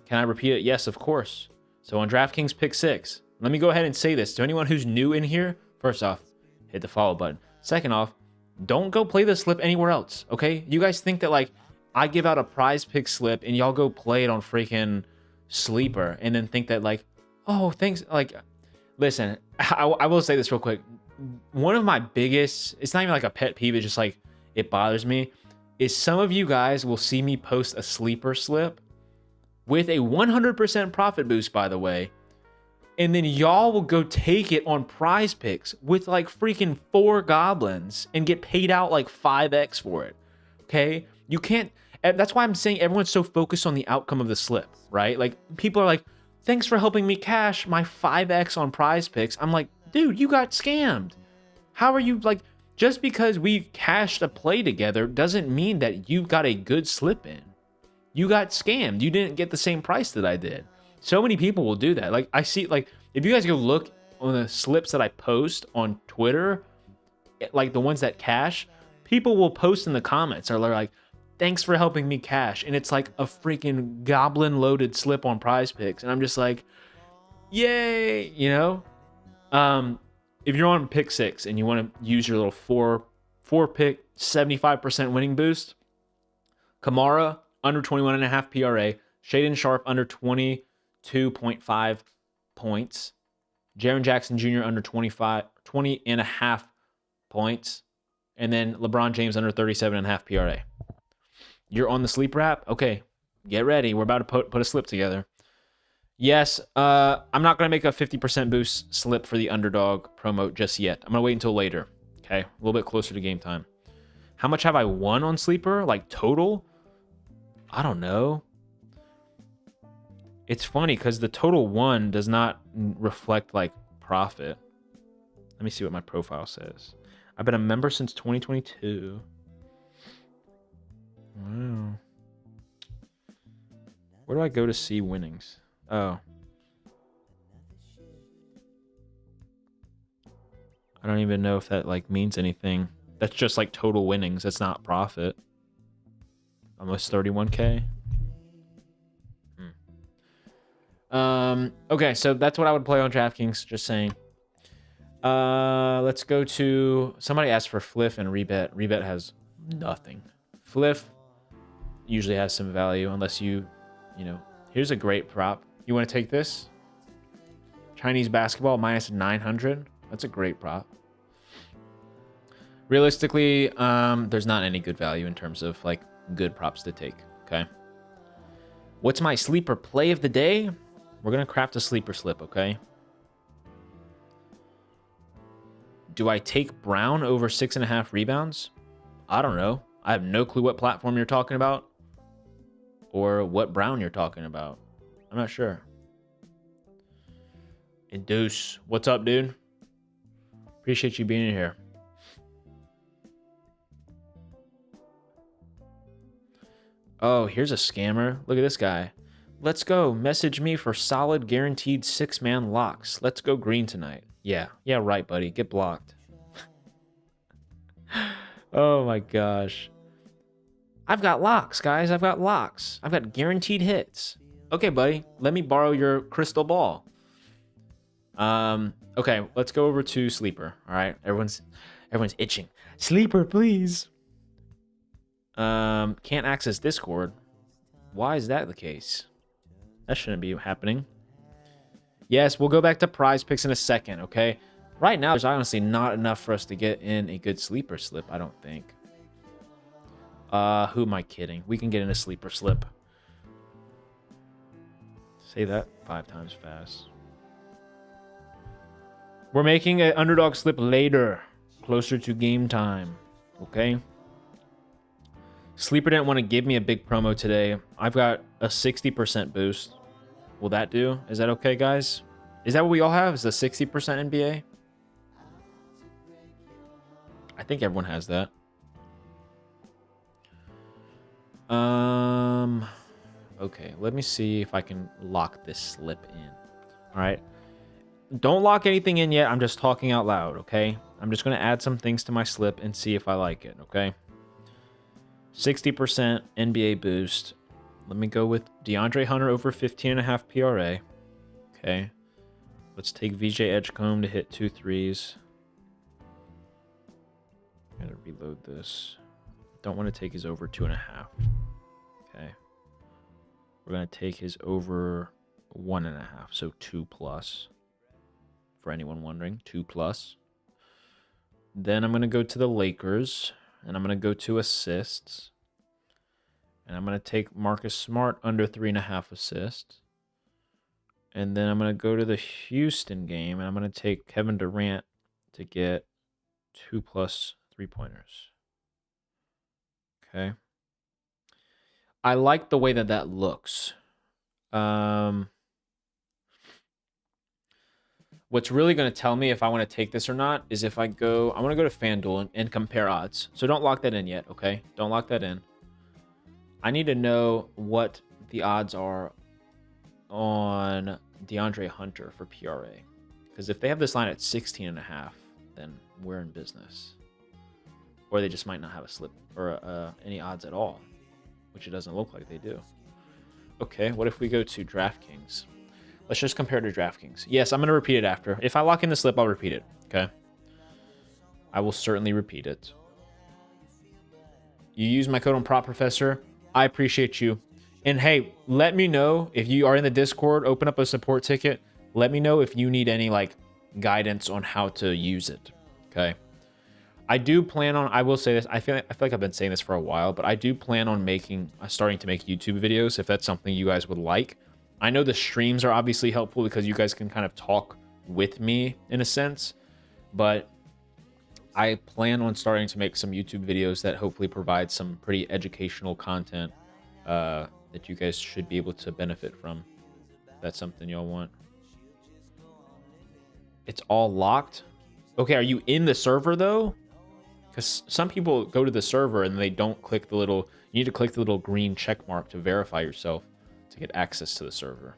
Can I repeat it? Yes, of course. So on DraftKings pick six, let me go ahead and say this to anyone who's new in here. First off, hit the follow button. Second off, don't go play the slip anywhere else, okay? You guys think that like I give out a prize pick slip and y'all go play it on freaking sleeper and then think that like, oh, thanks. Like, listen, I will say this real quick. One of my biggest, it's not even like a pet peeve, it's just like it bothers me, is some of you guys will see me post a sleeper slip with a 100% profit boost, by the way, and then y'all will go take it on prize picks with like freaking 4 goblins and get paid out like 5x for it. Okay? You can't, that's why I'm saying everyone's so focused on the outcome of the slip, right? Like people are like, thanks for helping me cash my 5x on prize picks. I'm like, dude, you got scammed. How are you like, just because we cashed a play together doesn't mean that you got a good slip in. You got scammed. You didn't get the same price that I did. So many people will do that. Like I see, like if you guys go look on the slips that I post on Twitter, like the ones that cash, people will post in the comments or they're like, thanks for helping me cash. And it's like a freaking goblin loaded slip on prize picks. And I'm just like, yay, you know? If you're on pick six and you want to use your little four pick 75% winning boost, Kamara under 21.5 PRA, Shaden Sharp under 22.5 points, Jaren Jackson Jr. under 20.5 points, and then LeBron James under 37.5 PRA. You're on the sleeper app? Okay, get ready. We're about to put a slip together. Yes, I'm not going to make a 50% boost slip for the underdog promo just yet. I'm going to wait until later. Okay, a little bit closer to game time. How much have I won on sleeper? Like total? I don't know. It's funny because the total won does not reflect like profit. Let me see what my profile says. I've been a member since 2022. Wow. Where do I go to see winnings? Oh. I don't even know if that like means anything. That's just like total winnings. That's not profit. Almost 31K. Okay, so that's what I would play on DraftKings, just saying. Let's go to... Somebody asked for Fliff and Rebet. Rebet has nothing. Fliff usually has some value, unless you know... Here's a great prop. You want to take this? Chinese basketball minus 900. That's a great prop. Realistically, there's not any good value in terms of, like, good props to take, okay? What's my sleeper play of the day? We're going to craft a sleeper slip, okay? Do I take Brown over 6.5 rebounds? I don't know. I have no clue what platform you're talking about or what Brown you're talking about. I'm not sure. And Deuce, what's up, dude? Appreciate you being here. Oh, here's a scammer. Look at this guy. Let's go. Message me for solid guaranteed 6-man locks. Let's go green tonight. Yeah, right, buddy. Get blocked. Oh my gosh. I've got locks, guys. I've got locks. I've got guaranteed hits. Okay, buddy. Let me borrow your crystal ball. Okay, let's go over to sleeper. All right, everyone's itching. Sleeper, please. Can't access Discord. Why is that the case? That shouldn't be happening. Yes, we'll go back to prize picks in a second, okay? Right now, there's honestly not enough for us to get in a good sleeper slip, I don't think. Who am I kidding? We can get in a sleeper slip. Say that 5 times fast. We're making an underdog slip later, closer to game time, okay? Sleeper didn't want to give me a big promo today. I've got a 60% boost. Will that do? Is that okay, guys? Is that what we all have? Is the 60% NBA? I think everyone has that. Okay, let me see if I can lock this slip in. All right. Don't lock anything in yet. I'm just talking out loud, okay? I'm just going to add some things to my slip and see if I like it, okay? 60% NBA boost. Let me go with DeAndre Hunter over 15.5 PRA. Okay. Let's take VJ Edgecombe to hit 2 threes. Gotta reload this. Don't want to take his over 2.5. Okay. We're going to take his over 1.5. So 2+. For anyone wondering, 2+. Then I'm going to go to the Lakers. And I'm going to go to assists. And I'm going to take Marcus Smart under 3.5 assists. And then I'm going to go to the Houston game. And I'm going to take Kevin Durant to get 2+ 3-pointers. Okay. I like the way that looks. What's really going to tell me if I want to take this or not is if I want to go to FanDuel and compare odds. So don't lock that in yet, okay? Don't lock that in. I need to know what the odds are on DeAndre Hunter for PRA. Because if they have this line at 16.5, then we're in business. Or they just might not have a slip or any odds at all, which it doesn't look like they do. Okay, what if we go to DraftKings? Let's just compare to DraftKings. Yes, I'm going to repeat it after. If I lock in the slip, I'll repeat it. Okay? I will certainly repeat it. You use my code on Prop Professor. I appreciate you. And hey, let me know if you are in the Discord. Open up a support ticket. Let me know if you need any like guidance on how to use it. Okay? I do plan on. I will say this. I feel like I've been saying this for a while, but I do plan on starting to make YouTube videos if that's something you guys would like. I know the streams are obviously helpful because you guys can kind of talk with me in a sense, but I plan on starting to make some YouTube videos that hopefully provide some pretty educational content that you guys should be able to benefit from. If that's something y'all want. It's all locked. Okay, are you in the server though? Because some people go to the server and they don't click the little. You need to click the little green check mark to verify yourself to get access to the server.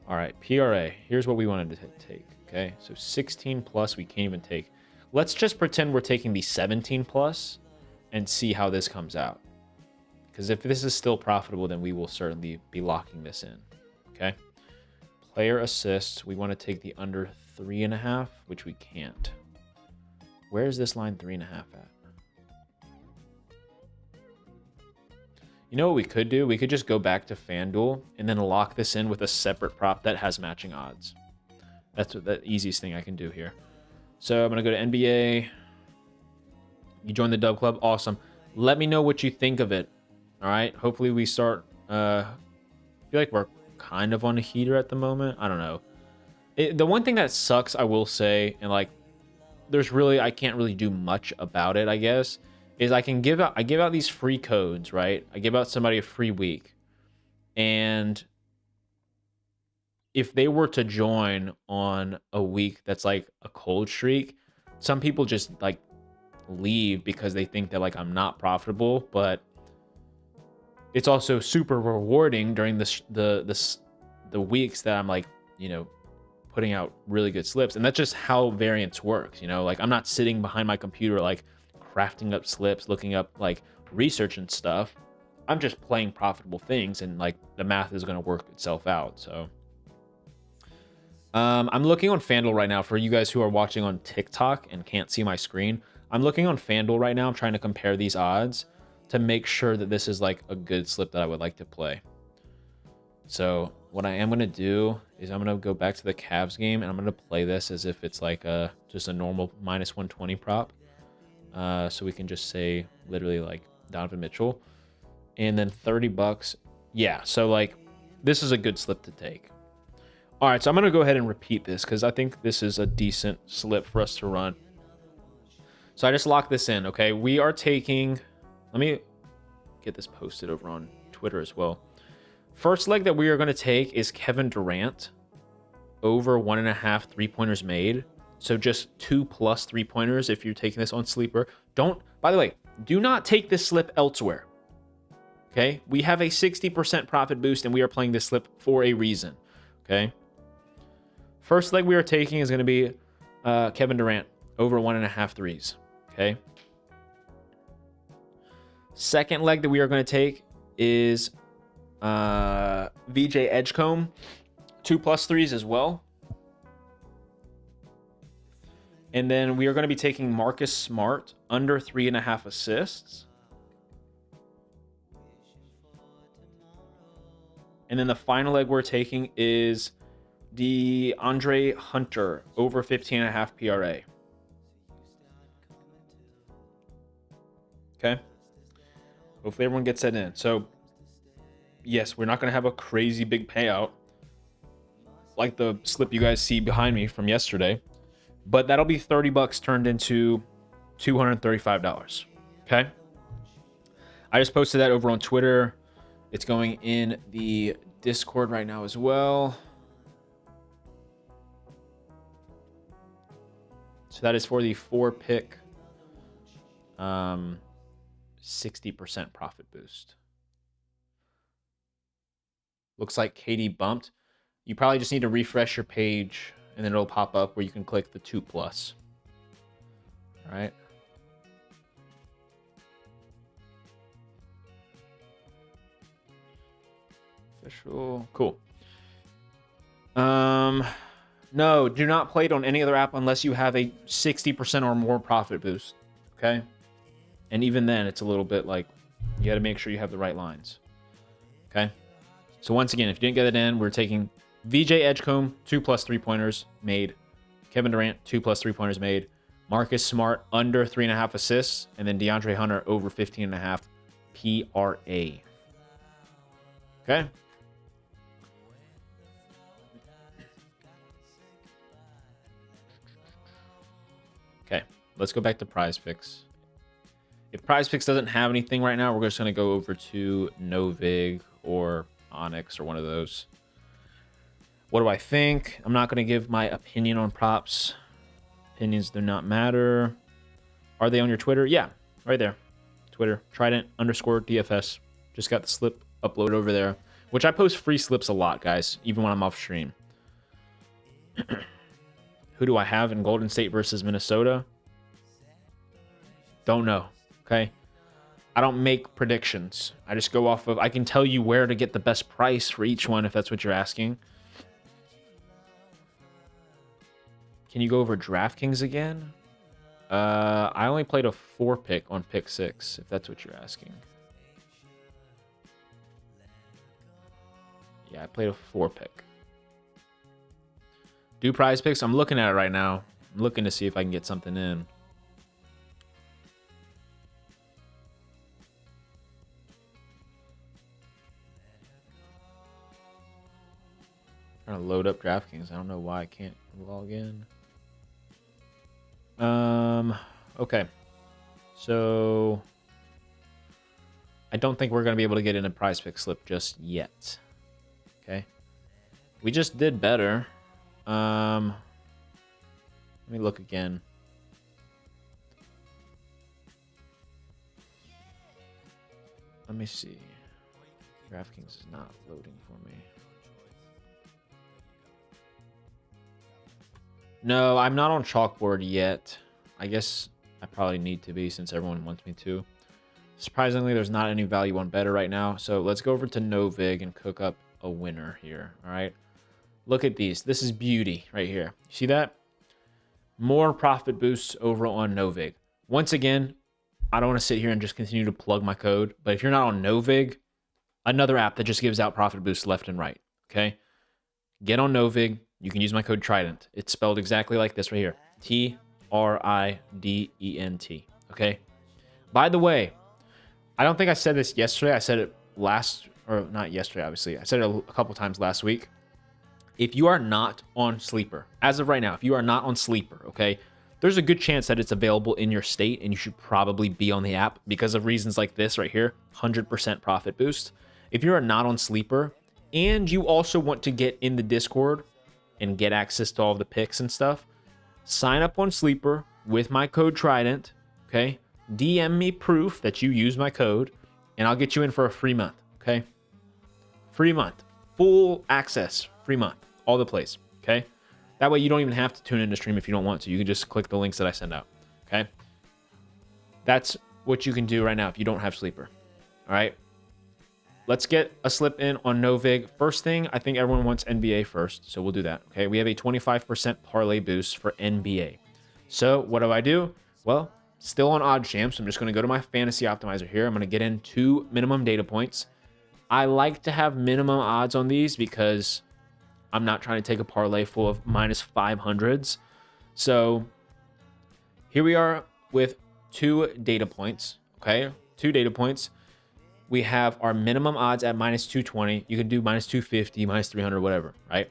All right, PRA. Here's what we wanted to take. Okay, so 16+, we can't even take. Let's just pretend we're taking the 17 plus and see how this comes out. Because if this is still profitable, then we will certainly be locking this in. Okay. Player assists. We want to take the under 3.5, which we can't. Where is this line 3.5 at? You know what we could do? We could just go back to FanDuel and then lock this in with a separate prop that has matching odds. That's the easiest thing I can do here. So I'm going to go to NBA. You join the Dub Club. Awesome. Let me know what you think of it. All right. Hopefully we start. I feel like we're kind of on a heater at the moment. I don't know. The one thing that sucks, I will say, and like, I can't really do much about it, I guess, is I give out these free codes, right? I give out somebody a free week. And if they were to join on a week that's like a cold streak, some people just like leave because they think that like I'm not profitable, but it's also super rewarding during the weeks that I'm like, you know, putting out really good slips. And that's just how variance works, you know? Like I'm not sitting behind my computer like crafting up slips, looking up like research and stuff. I'm just playing profitable things, and like the math is going to work itself out. So I'm looking on FanDuel right now. For you guys who are watching on TikTok and can't see my screen, I'm looking on FanDuel right now. I'm trying to compare these odds to make sure that this is like a good slip that I would like to play. So what I am going to do is I'm going to go back to the Cavs game, and I'm going to play this as if it's like just a normal minus 120 prop. So we can just say literally like Donovan Mitchell, and then $30. Yeah. So like this is a good slip to take. All right. So I'm going to go ahead and repeat this because I think this is a decent slip for us to run. So I just locked this in. Okay. We are taking, let me get this posted over on Twitter as well. First leg that we are going to take is Kevin Durant over 1.5 3-pointers made. So just 2+ 3-pointers if you're taking this on Sleeper. By the way, do not take this slip elsewhere. Okay? We have a 60% profit boost, and we are playing this slip for a reason. Okay? First leg we are taking is going to be Kevin Durant over 1.5 threes. Okay? Second leg that we are going to take is VJ Edgecombe, 2+ threes as well. And then we are going to be taking Marcus Smart under 3.5 assists. And then the final leg we're taking is DeAndre Hunter over 15.5 PRA. Okay. Hopefully everyone gets that in. So yes, we're not going to have a crazy big payout like the slip you guys see behind me from yesterday. But that'll be $30 turned into $235. Okay. I just posted that over on Twitter. It's going in the Discord right now as well. So that is for the 4-pick 60% profit boost. Looks like KD bumped. You probably just need to refresh your page, and then it'll pop up where you can click the 2+. All right. Official. Cool. No, do not play it on any other app unless you have a 60% or more profit boost. Okay. And even then, it's a little bit like you got to make sure you have the right lines. Okay. So once again, if you didn't get it in, we're taking VJ Edgecombe, 2+ 3-pointers made. Kevin Durant, 2+ 3-pointers made. Marcus Smart, under 3.5 assists. And then DeAndre Hunter, over 15.5 PRA. Okay. Okay. Let's go back to Prize Picks. If Prize Picks doesn't have anything right now, we're just going to go over to Novig or Onyx or one of those. What do I think? I'm not going to give my opinion on props. Opinions do not matter. Are they on your Twitter? Yeah, right there. Twitter, Trident_DFS. Just got the slip uploaded over there, which I post free slips a lot, guys, even when I'm off stream. Who do I have in Golden State versus Minnesota? Don't know. Okay. I don't make predictions. I just go off of, I can tell you where to get the best price for each one if that's what you're asking. Can you go over DraftKings again? I only played a 4-pick on pick 6, if that's what you're asking. Yeah, I played a 4-pick. Do prize picks? I'm looking at it right now. I'm looking to see if I can get something in. Trying to load up DraftKings. I don't know why I can't log in. Okay. So I don't think we're going to be able to get in a prize pick slip just yet. Okay. We just did better. Let me look again. Let me see. DraftKings is not loading for me. No, I'm not on Chalkboard yet. I guess I probably need to be since everyone wants me to. Surprisingly, there's not any value on better right now. So let's go over to Novig and cook up a winner here. All right. Look at these. This is beauty right here. See that? More profit boosts over on Novig. Once again, I don't want to sit here and just continue to plug my code. But if you're not on Novig, another app that just gives out profit boosts left and right. Okay. Get on Novig. You can use my code Trident. It's spelled exactly like this right here. TRIDENT. Okay. By the way, I don't think I said this yesterday. I said it not yesterday, obviously. I said it a couple times last week. If you are not on Sleeper, as of right now, if you are not on Sleeper, okay, there's a good chance that it's available in your state and you should probably be on the app because of reasons like this right here, 100% profit boost. If you are not on Sleeper and you also want to get in the Discord and get access to all of the picks and stuff, sign up on Sleeper with my code Trident, okay? DM me proof that you use my code, and I'll get you in for a free month, okay? Free month. Full access. Free month. All the plays, okay? That way you don't even have to tune into stream if you don't want to. You can just click the links that I send out, okay? That's what you can do right now if you don't have Sleeper, all right? Let's get a slip in on Novig. First thing, I think everyone wants NBA first, so we'll do that. Okay, we have a 25% parlay boost for NBA. So what do? Well, still on OddsJam, so I'm just going to go to my fantasy optimizer here. I'm going to get in 2 minimum data points. I like to have minimum odds on these because I'm not trying to take a parlay full of minus 500s. So here we are with 2 data points. Okay, 2 data points. We have our minimum odds at minus 220. You can do minus 250, minus 300, whatever, right?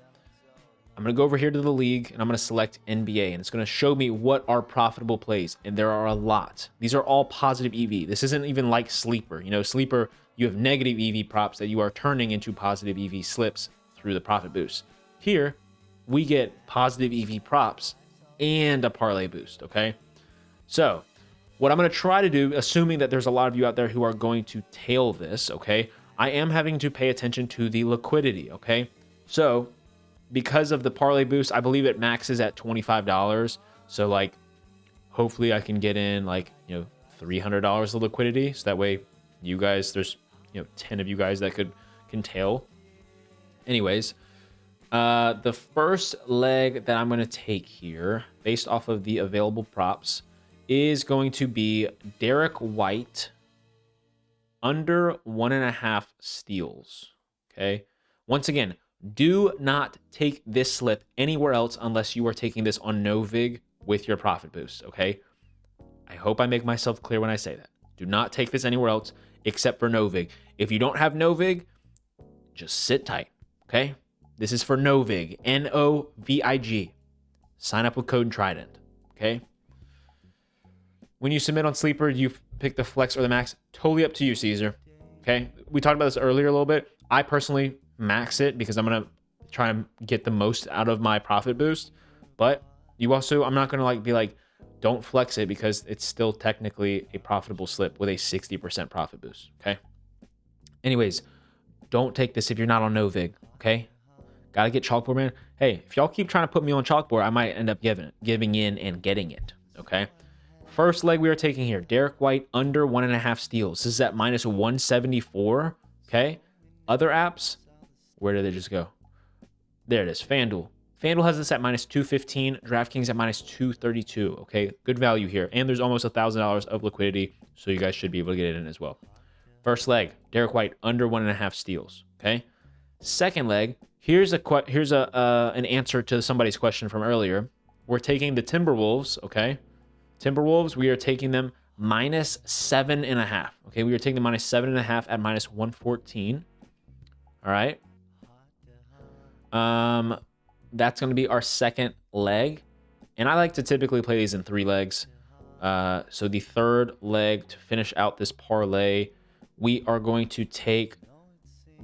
I'm going to go over here to the league, and I'm going to select NBA, and it's going to show me what are profitable plays, and there are a lot. These are all positive EV. This isn't even like Sleeper. You know, Sleeper, you have negative EV props that you are turning into positive EV slips through the profit boost. Here, we get positive EV props and a parlay boost, okay? So what I'm going to try to do, assuming that there's a lot of you out there who are going to tail this, okay, I am having to pay attention to the liquidity, okay? So because of the parlay boost, I believe it maxes at $25. So like, hopefully I can get in like, you know, $300 of liquidity. So that way you guys, there's, you know, 10 of you guys that can tail. Anyways, the first leg that I'm going to take here based off of the available props is going to be Derek White under 1.5 steals. Okay. Once again, do not take this slip anywhere else unless you are taking this on Novig with your profit boost. Okay. I hope I make myself clear when I say that. Do not take this anywhere else except for Novig. If you don't have Novig, just sit tight. Okay. This is for Novig, Novig. Sign up with code Trident. Okay. When you submit on Sleeper, you pick the flex or the max. Totally up to you, Caesar. Okay. We talked about this earlier a little bit. I personally max it because I'm going to try and get the most out of my profit boost. But you also, I'm not going to like be like, don't flex it because it's still technically a profitable slip with a 60% profit boost. Okay. Anyways, don't take this if you're not on Novig. Okay. Got to get Chalkboard, man. Hey, if y'all keep trying to put me on Chalkboard, I might end up giving in and getting it. Okay. first leg we are taking here, Derek White under 1.5 steals. This is at minus 174. Okay. Other apps, where did they just go? There it is. FanDuel. FanDuel has this at minus 215. DraftKings at minus 232. Okay. Good value here. And there's almost $1,000 of liquidity. So you guys should be able to get it in as well. First leg, Derek White under 1.5 steals. Okay. Second leg, here's an answer to somebody's question from earlier. We're taking the Timberwolves. Okay. Timberwolves, we are taking them minus 7.5. Okay, we are taking the minus 7.5 at minus 114. All right. That's going to be our second leg. And I like to typically play these in 3 legs. So the third leg to finish out this parlay, we are going to take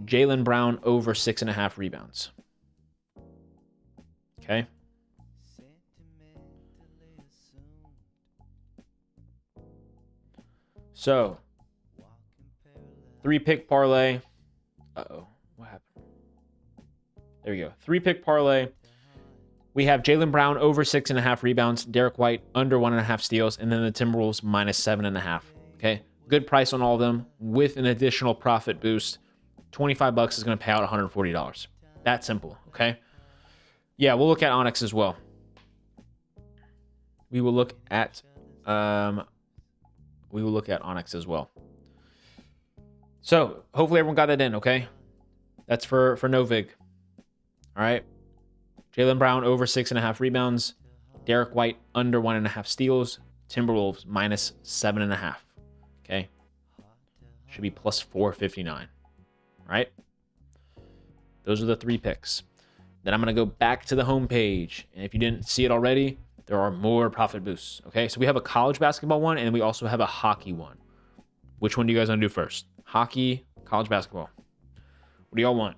Jaylen Brown over 6.5 rebounds. Okay. So, 3-pick parlay. Uh-oh, what happened? There we go. 3-pick parlay. We have Jaylen Brown over 6.5 rebounds, Derek White under 1.5 steals, and then the Timberwolves minus 7.5. Okay, good price on all of them with an additional profit boost. $25 is going to pay out $140. That simple. Okay. Yeah, we'll look at Onyx as well. We will look at Onyx as well. So hopefully everyone got that in, okay? That's for Novig. All right. Jaylen Brown over 6.5 rebounds. Derek White under 1.5 steals. Timberwolves minus 7.5. Okay. Should be plus 459. Right? Those are the 3 picks. Then I'm going to go back to the homepage. And if you didn't see it already, there are more profit boosts. Okay, so we have a college basketball one, and we also have a hockey one. Which one do you guys want to do first? Hockey, college basketball. What do y'all want?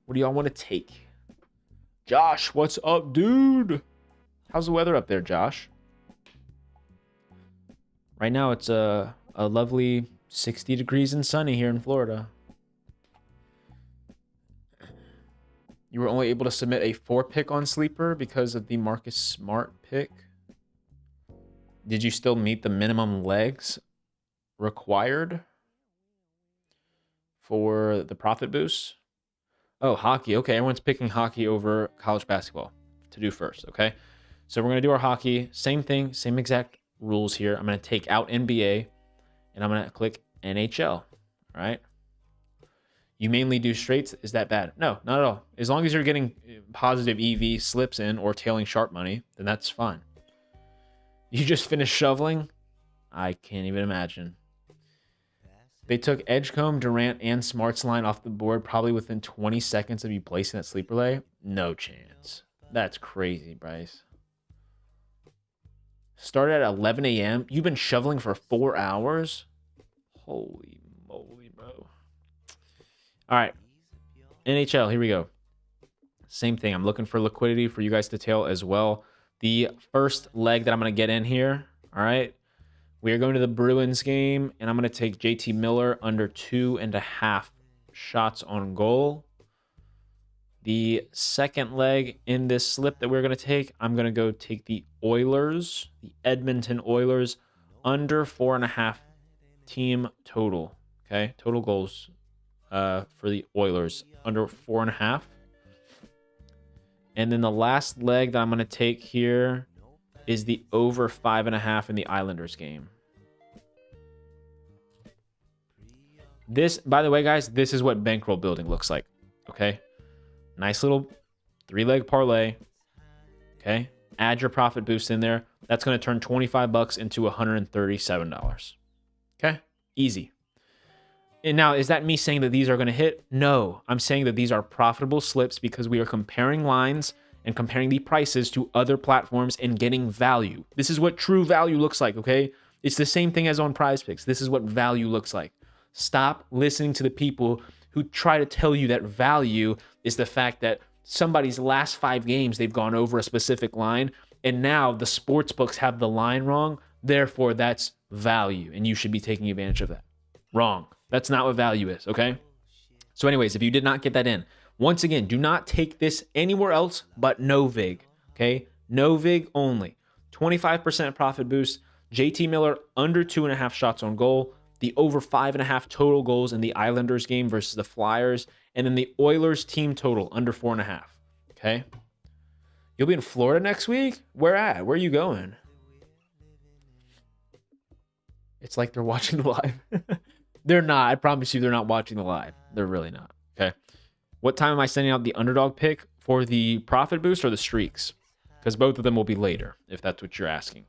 What do y'all want to take? Josh, what's up, dude? How's the weather up there, Josh? Right now, it's a lovely 60 degrees and sunny here in Florida. You were only able to submit a 4-pick on Sleeper because of the Marcus Smart pick. Did you still meet the minimum legs required for the profit boost? Oh, hockey. Okay, everyone's picking hockey over college basketball to do first, okay? So we're going to do our hockey. Same thing, same exact rules here. I'm going to take out NBA, and I'm going to click NHL, all right? You mainly do straights. Is that bad? No, not at all. As long as you're getting positive EV slips in or tailing sharp money, then that's fine. You just finished shoveling? I can't even imagine. They took Edgecombe, Durant, and Smart's line off the board probably within 20 seconds of you placing that sleeper lay. No chance. That's crazy, Bryce. Started at 11 a.m. You've been shoveling for 4 hours? Holy moly, bro. All right, NHL, here we go. Same thing. I'm looking for liquidity for you guys to tail as well. The first leg that I'm going to get in here, all right, we are going to the Bruins game, and I'm going to take JT Miller under 2.5 shots on goal. The second leg in this slip that we're going to take, I'm going to go take the Oilers, the Edmonton Oilers, under 4.5 team total, okay? Total goals. For the Oilers under 4.5. And then the last leg that I'm going to take here is the over 5.5 in the Islanders game. This, by the way, guys, this is what bankroll building looks like. Okay. Nice little 3-leg parlay. Okay. Add your profit boost in there. That's going to turn $25 into $137. Okay. Easy. And now, is that me saying that these are going to hit? No, I'm saying that these are profitable slips because we are comparing lines and comparing the prices to other platforms and getting value. This is what true value looks like, okay? It's the same thing as on Prize Picks. This is what value looks like. Stop listening to the people who try to tell you that value is the fact that somebody's last 5 games, they've gone over a specific line, and now the sports books have the line wrong. Therefore, that's value, and you should be taking advantage of that. Wrong. That's not what value is, okay? So anyways, if you did not get that in, once again, do not take this anywhere else but Novig, okay? Novig only. 25% profit boost. JT Miller under 2.5 shots on goal. The over 5.5 total goals in the Islanders game versus the Flyers. And then the Oilers team total under 4.5. Okay. You'll be in Florida next week? Where at? Where are you going? It's like they're watching the live. They're not. I promise you they're not watching the live. They're really not. Okay. What time am I sending out the underdog pick for the profit boost or the streaks? Because both of them will be later, if that's what you're asking.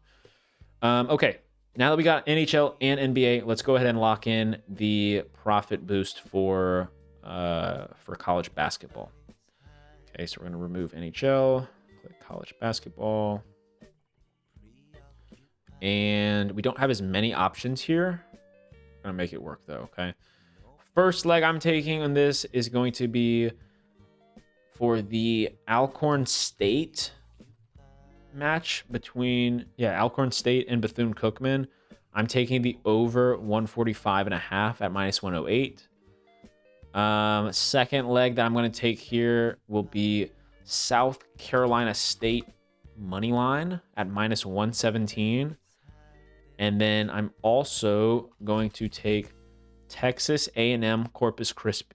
Okay. Now that we got NHL and NBA, let's go ahead and lock in the profit boost for college basketball. Okay, so we're going to remove NHL, click college basketball. And we don't have as many options here. I'm going to make it work though, okay? First leg I'm taking on this is going to be for the Alcorn State match between, Alcorn State and Bethune-Cookman. I'm taking the over 145.5 at minus 108. Second leg that I'm going to take here will be South Carolina State money line at minus 117. And then I'm also going to take Texas A&M Corpus Christi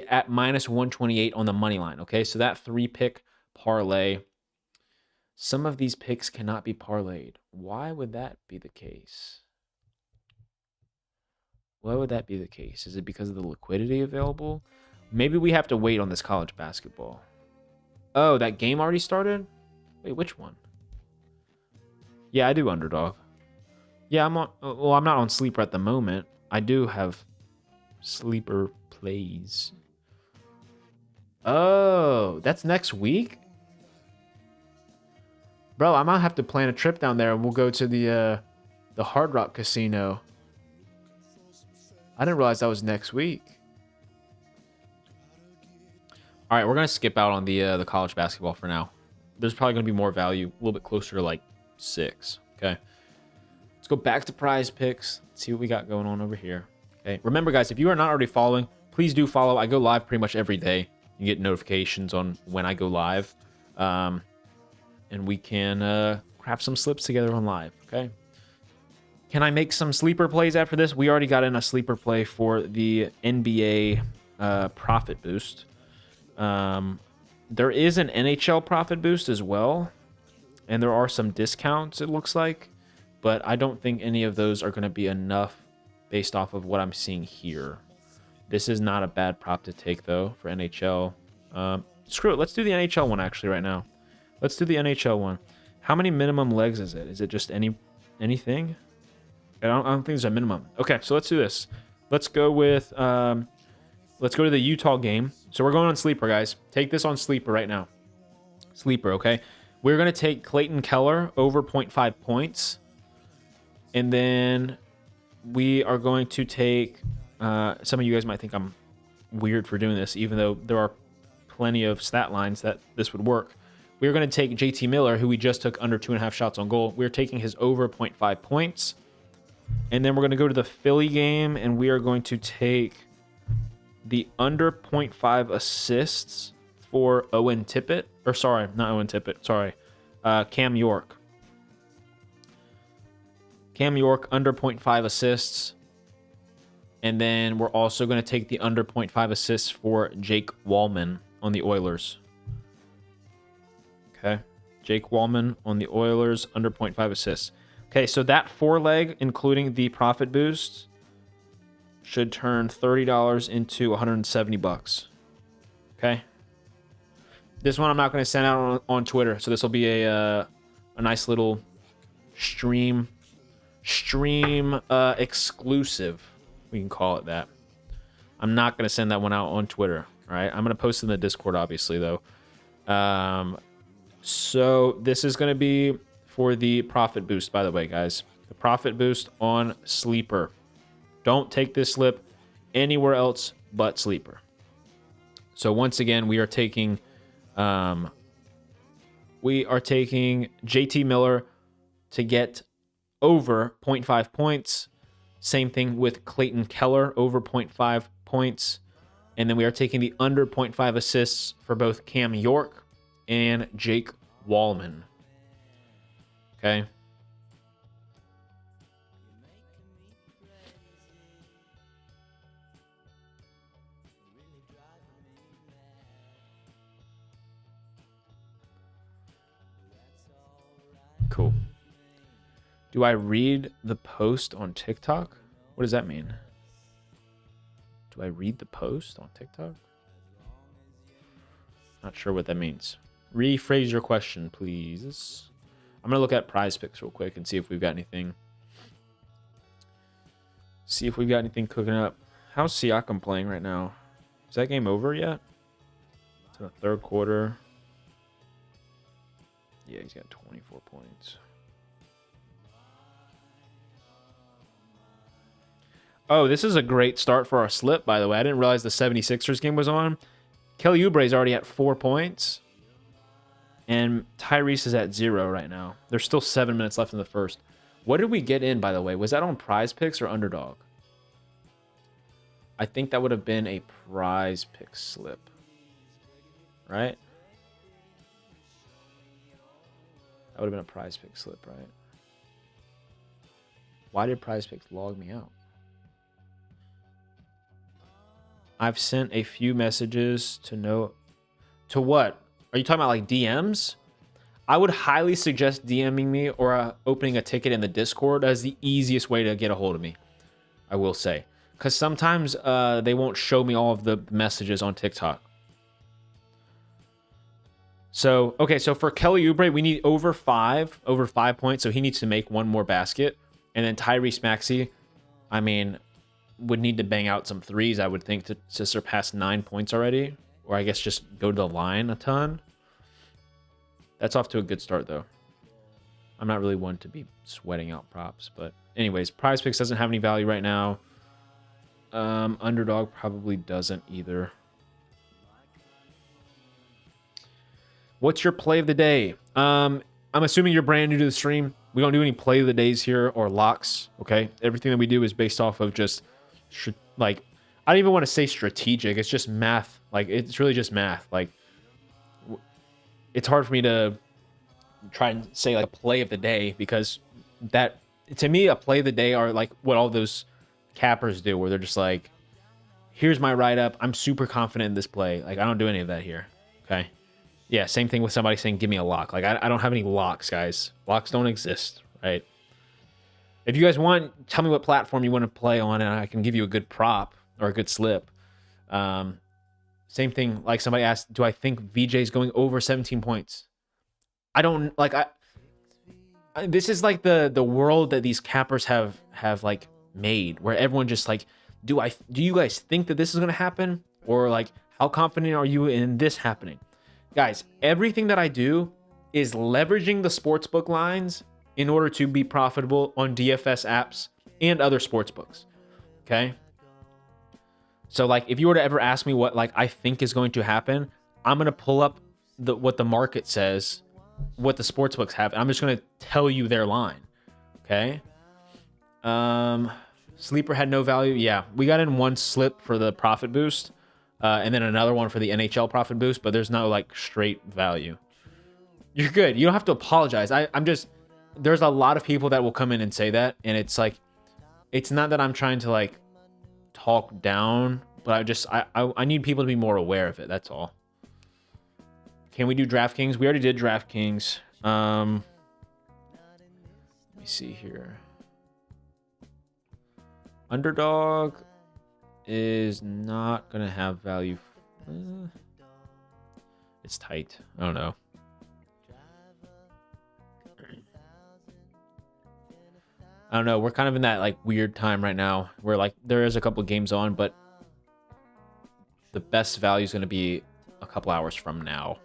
at minus 128 on the money line. Okay, so that 3-pick parlay. Some of these picks cannot be parlayed. Why would that be the case? Why would that be the case? Is it because of the liquidity available? Maybe we have to wait on this college basketball. Oh, that game already started? Wait, which one? Yeah, I do underdog. Yeah, I'm not on sleeper at the moment. I do have sleeper plays. Oh, that's next week? Bro, I might have to plan a trip down there and we'll go to the Hard Rock Casino. I didn't realize that was next week. All right, we're going to skip out on the college basketball for now. There's probably going to be more value, a little bit closer to like 6. Okay. Let's go back to prize picks. Let's see what we got going on over here. Okay. Remember, guys, if you are not already following, please do follow. I go live pretty much every day. You get notifications on when I go live. And we can craft some slips together on live. Okay. Can I make some sleeper plays after this? We already got in a sleeper play for the NBA profit boost. There is an NHL profit boost as well. And there are some discounts, it looks like. But I don't think any of those are going to be enough based off of what I'm seeing here. This is not a bad prop to take, though, for NHL. Screw it. Let's do the NHL one, actually, right now. Let's do the NHL one. How many minimum legs is it? Is it just anything? I don't think there's a minimum. Okay, so let's do this. Let's go with... let's go to the Utah game. So we're going on sleeper, guys. Take this on sleeper right now. Sleeper, okay? We're going to take Clayton Keller over 0.5 points. And then we are going to take... some of you guys might think I'm weird for doing this, even though there are plenty of stat lines that this would work. We're going to take JT Miller, who we just took under 2.5 shots on goal. We're taking his over 0.5 points. And then we're going to go to the Philly game, and we are going to take the under 0.5 assists for Owen Tippett. Or sorry, not Owen Tippett. Sorry. Cam York. Cam York, under 0.5 assists. And then we're also going to take the under 0.5 assists for Jake Wallman on the Oilers. Okay. Jake Wallman on the Oilers, under 0.5 assists. Okay, so that 4-leg, including the profit boost, should turn $30 into $170. Okay. This one I'm not going to send out on Twitter, so this will be a nice little stream exclusive. We can call it that. I'm not going to send that one out on Twitter. All right. I'm going to post it in the Discord, obviously, though. So this is going to be for the profit boost, by the way, guys. The profit boost on sleeper. Don't take this slip anywhere else but sleeper. So once again, we are taking JT Miller to get over 0.5 points. Same thing with Clayton Keller, over 0.5 points. And then we are taking the under 0.5 assists for both Cam York and Jake Wallman. Okay. Cool. Do I read the post on TikTok? What does that mean? Do I read the post on TikTok? Not sure what that means. Rephrase your question, please. I'm going to look at Prize Picks real quick and see if we've got anything. See if we've got anything cooking up. How's Siakam playing right now? Is that game over yet? It's in the third quarter. Yeah, he's got 24 points. Oh, this is a great start for our slip, by the way. I didn't realize the 76ers game was on. Kelly Oubre is already at 4 points. And Tyrese is at 0 right now. There's still 7 minutes left in the first. What did we get in, by the way? Was that on Prize Picks or Underdog? I think that would have been a Prize Picks slip. Right? That would have been a Prize Picks slip, right? Why did Prize Picks log me out? I've sent a few messages to know... To what? Are you talking about like DMs? I would highly suggest DMing me or opening a ticket in the Discord as the easiest way to get a hold of me. I will say. Because sometimes they won't show me all of the messages on TikTok. So, okay, so for Kelly Oubre, we need over 5 points. So he needs to make one more basket. And then Tyrese Maxey, I mean... would need to bang out some threes, I would think, to surpass 9 points already. Or I guess just go to the line a ton. That's off to a good start, though. I'm not really one to be sweating out props. But anyways, Prize Picks doesn't have any value right now. Underdog probably doesn't either. What's your play of the day? I'm assuming you're brand new to the stream. We don't do any play of the days here or locks, okay? Everything that we do is based off of just... like, I don't even want to say strategic. It's just math. Like, it's really just math. Like, it's hard for me to try and say like a play of the day, because that, to me, a play of the day are like what all those cappers do, where they're just like, here's my write-up. I'm super confident in this play. Like, I don't do any of that here. Okay. Yeah. Same thing with somebody saying, give me a lock. Like, I don't have any locks, guys. Locks don't exist. Right. If you guys want, tell me what platform you want to play on, and I can give you a good prop or a good slip. Same thing, like somebody asked, do I think VJ is going over 17 points? I don't, like, this is like the world that these cappers have like made, where everyone just like, do you guys think that this is going to happen? Or like, how confident are you in this happening? Guys, everything that I do is leveraging the sportsbook lines in order to be profitable on DFS apps and other sports books. Okay. So like, if you were to ever ask me what like I think is going to happen, I'm going to pull up what the market says, what the sports books have. And I'm just going to tell you their line. Okay. Sleeper had no value. Yeah. We got in one slip for the profit boost, and then another one for the NHL profit boost, but there's no like straight value. You're good. You don't have to apologize. I'm just, there's a lot of people that will come in and say that, and it's like, it's not that I'm trying to like talk down, but I need people to be more aware of it. That's all. Can we do DraftKings? We already did DraftKings. Let me see here. Underdog is not gonna have value. It's tight. I don't know. I don't know. We're kind of in that like weird time right now where like there is a couple games on, but the best value is going to be a couple hours from now.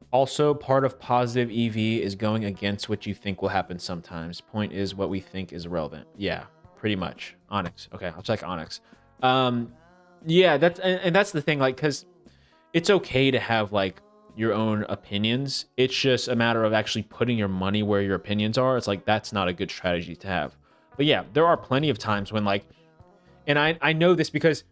Also, part of positive EV is going against what you think will happen sometimes. Point is what we think is relevant. Yeah, pretty much. Onyx. Okay, I'll check Onyx. Yeah, that's the thing. Like, because it's okay to have like your own opinions. It's just a matter of actually putting your money where your opinions are. It's like, that's not a good strategy to have. But yeah, there are plenty of times when like, and I know this because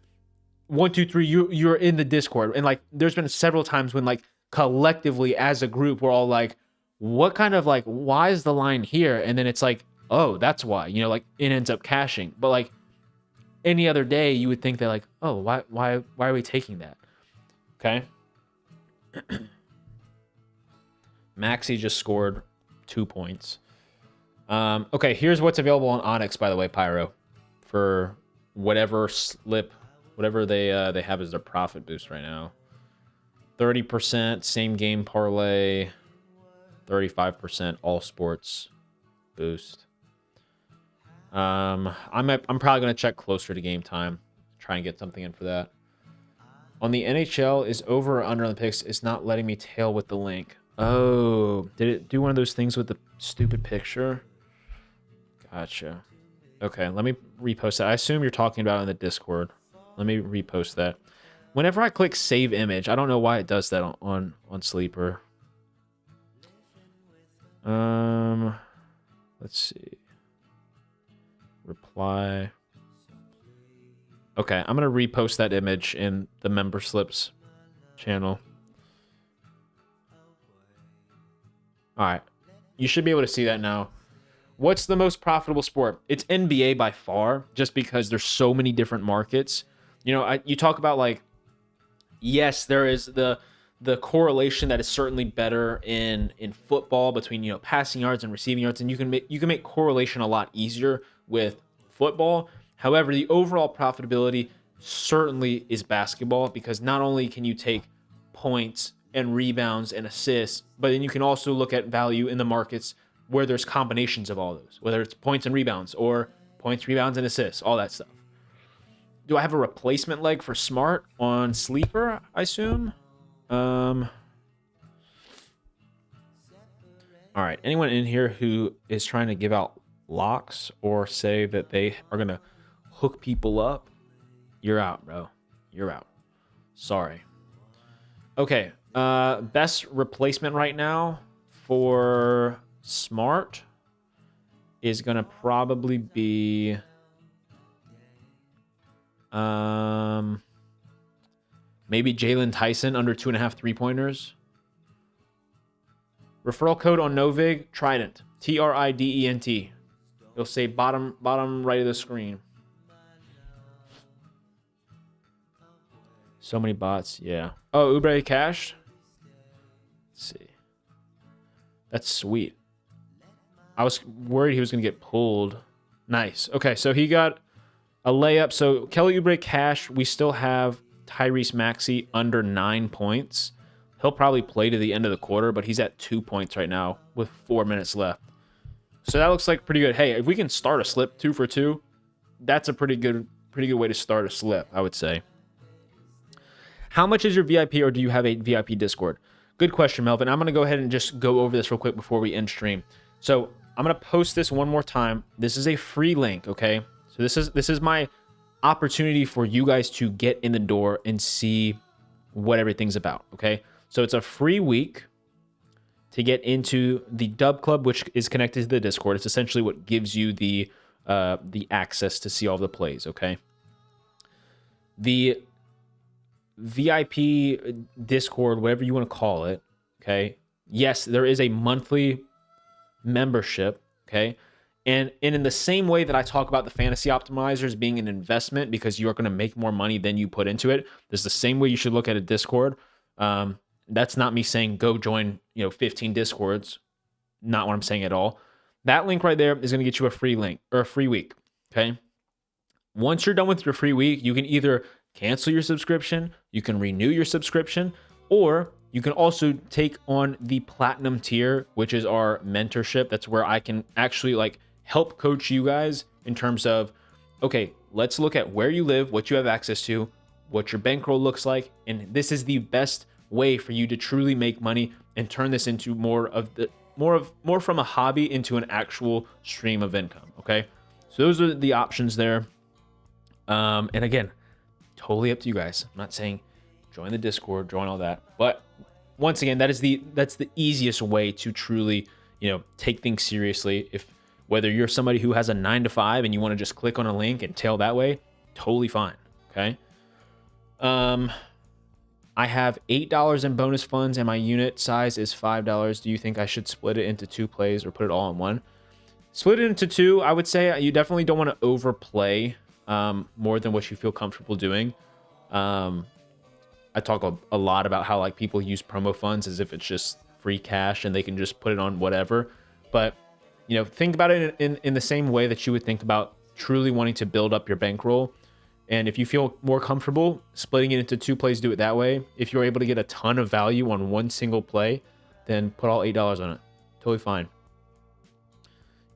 123, you're in the Discord, and like there's been several times when like collectively as a group, we're all like, what kind of like, why is the line here? And then it's like, oh, that's why, you know, like it ends up cashing. But like any other day, you would think that like, oh, why are we taking that? Okay. Maxi just scored 2 points. Okay, here's what's available on Onyx, by the way, Pyro, for whatever slip, whatever they have as their profit boost right now. 30% same game parlay, 35% all sports boost. I'm probably gonna check closer to game time, try and get something in for that. On the NHL, is over or under on the picks? It's not letting me tail with the link. Oh, did it do one of those things with the stupid picture? Gotcha. Okay, let me repost that. I assume you're talking about it in the Discord. Let me repost that. Whenever I click save image, I don't know why it does that on Sleeper. Let's see. Reply. Okay, I'm gonna repost that image in the member slips channel. All right, you should be able to see that now. What's the most profitable sport? It's NBA by far, just because there's so many different markets. You know, you talk about like, yes, there is the correlation that is certainly better in football between, you know, passing yards and receiving yards, and you can make correlation a lot easier with football. However, the overall profitability certainly is basketball, because not only can you take points and rebounds and assists, but then you can also look at value in the markets where there's combinations of all those, whether it's points and rebounds or points, rebounds, and assists, all that stuff. Do I have a replacement leg for Smart on Sleeper, I assume? All right, anyone in here who is trying to give out locks or say that they are going to hook people up, you're out, bro. You're out. Sorry. Okay, best replacement right now for Smart is going to probably be maybe Jalen Tyson under 2.5 3-pointers. Referral code on Novig, Trident. TRIDENT. You'll say bottom right of the screen. So many bots, yeah. Oh, Oubre cashed? Let's see. That's sweet. I was worried he was going to get pulled. Nice. Okay, so he got a layup. So Kelly Oubre cash. We still have Tyrese Maxey under 9 points. He'll probably play to the end of the quarter, but he's at 2 points right now with 4 minutes left. So that looks like pretty good. Hey, if we can start a slip 2 for 2, that's a pretty good way to start a slip, I would say. How much is your VIP, or do you have a VIP Discord? Good question, Melvin. I'm going to go ahead and just go over this real quick before we end stream. So I'm going to post this one more time. This is a free link, okay? So this is my opportunity for you guys to get in the door and see what everything's about, okay? So it's a free week to get into the Dub Club, which is connected to the Discord. It's essentially what gives you the access to see all the plays, okay? The VIP Discord, whatever you want to call it, okay? Yes, there is a monthly membership, okay? And in the same way that I talk about the fantasy optimizers being an investment because you are going to make more money than you put into it, there's the same way you should look at a Discord. That's not me saying go join, 15 Discords. Not what I'm saying at all. That link right there is going to get you a free link or a free week, okay? Once you're done with your free week, you can either cancel your subscription, you can renew your subscription, or you can also take on the platinum tier, which is our mentorship. That's where I can actually help coach you guys in terms of, okay, let's look at where you live, what you have access to, what your bankroll looks like, and this is the best way for you to truly make money and turn this into more from a hobby into an actual stream of income. Okay, so those are the options there. And again, totally up to you guys. I'm not saying join the Discord, join all that, but once again, that's the easiest way to truly take things seriously. If whether you're somebody who has a 9 to 5 and you want to just click on a link and tail that way, totally fine. Okay. I have $8 in bonus funds and my unit size is $5. Do you think I should split it into 2 plays or put it all in one? Split it into 2. I would say you definitely don't want to overplay more than what you feel comfortable doing. I talk a lot about how like people use promo funds as if it's just free cash and they can just put it on whatever. But you know, think about it in the same way that you would think about truly wanting to build up your bankroll. And if you feel more comfortable splitting it into 2 plays, do it that way. If you're able to get a ton of value on one single play, then put all $8 on it. Totally fine.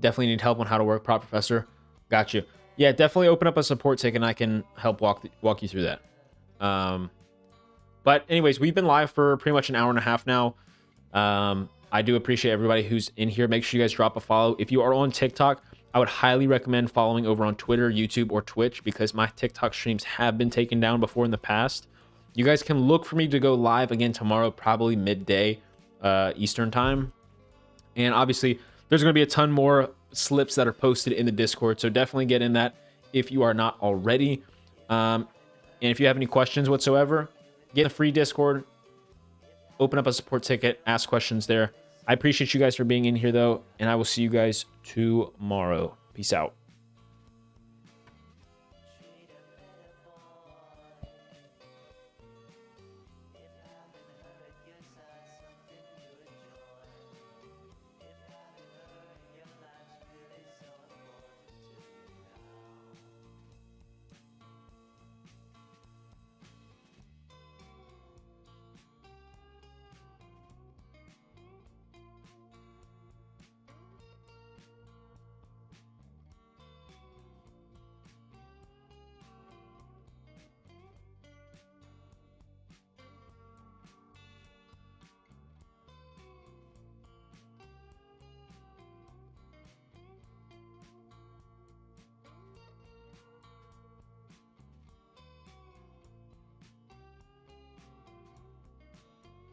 Definitely need help on how to work Prop Professor. Got you. Yeah, definitely open up a support ticket and I can help walk you through that. But anyways, we've been live for pretty much an hour and a half now. I do appreciate everybody who's in here. Make sure you guys drop a follow. If you are on TikTok, I would highly recommend following over on Twitter, YouTube, or Twitch because my TikTok streams have been taken down before in the past. You guys can look for me to go live again tomorrow, probably midday Eastern time. And obviously, there's going to be a ton more slips that are posted in the Discord, so definitely get in that if you are not already. And if you have any questions whatsoever, get the free Discord, open up a support ticket, ask questions there. I appreciate you guys for being in here, though, and I will see you guys tomorrow. Peace out.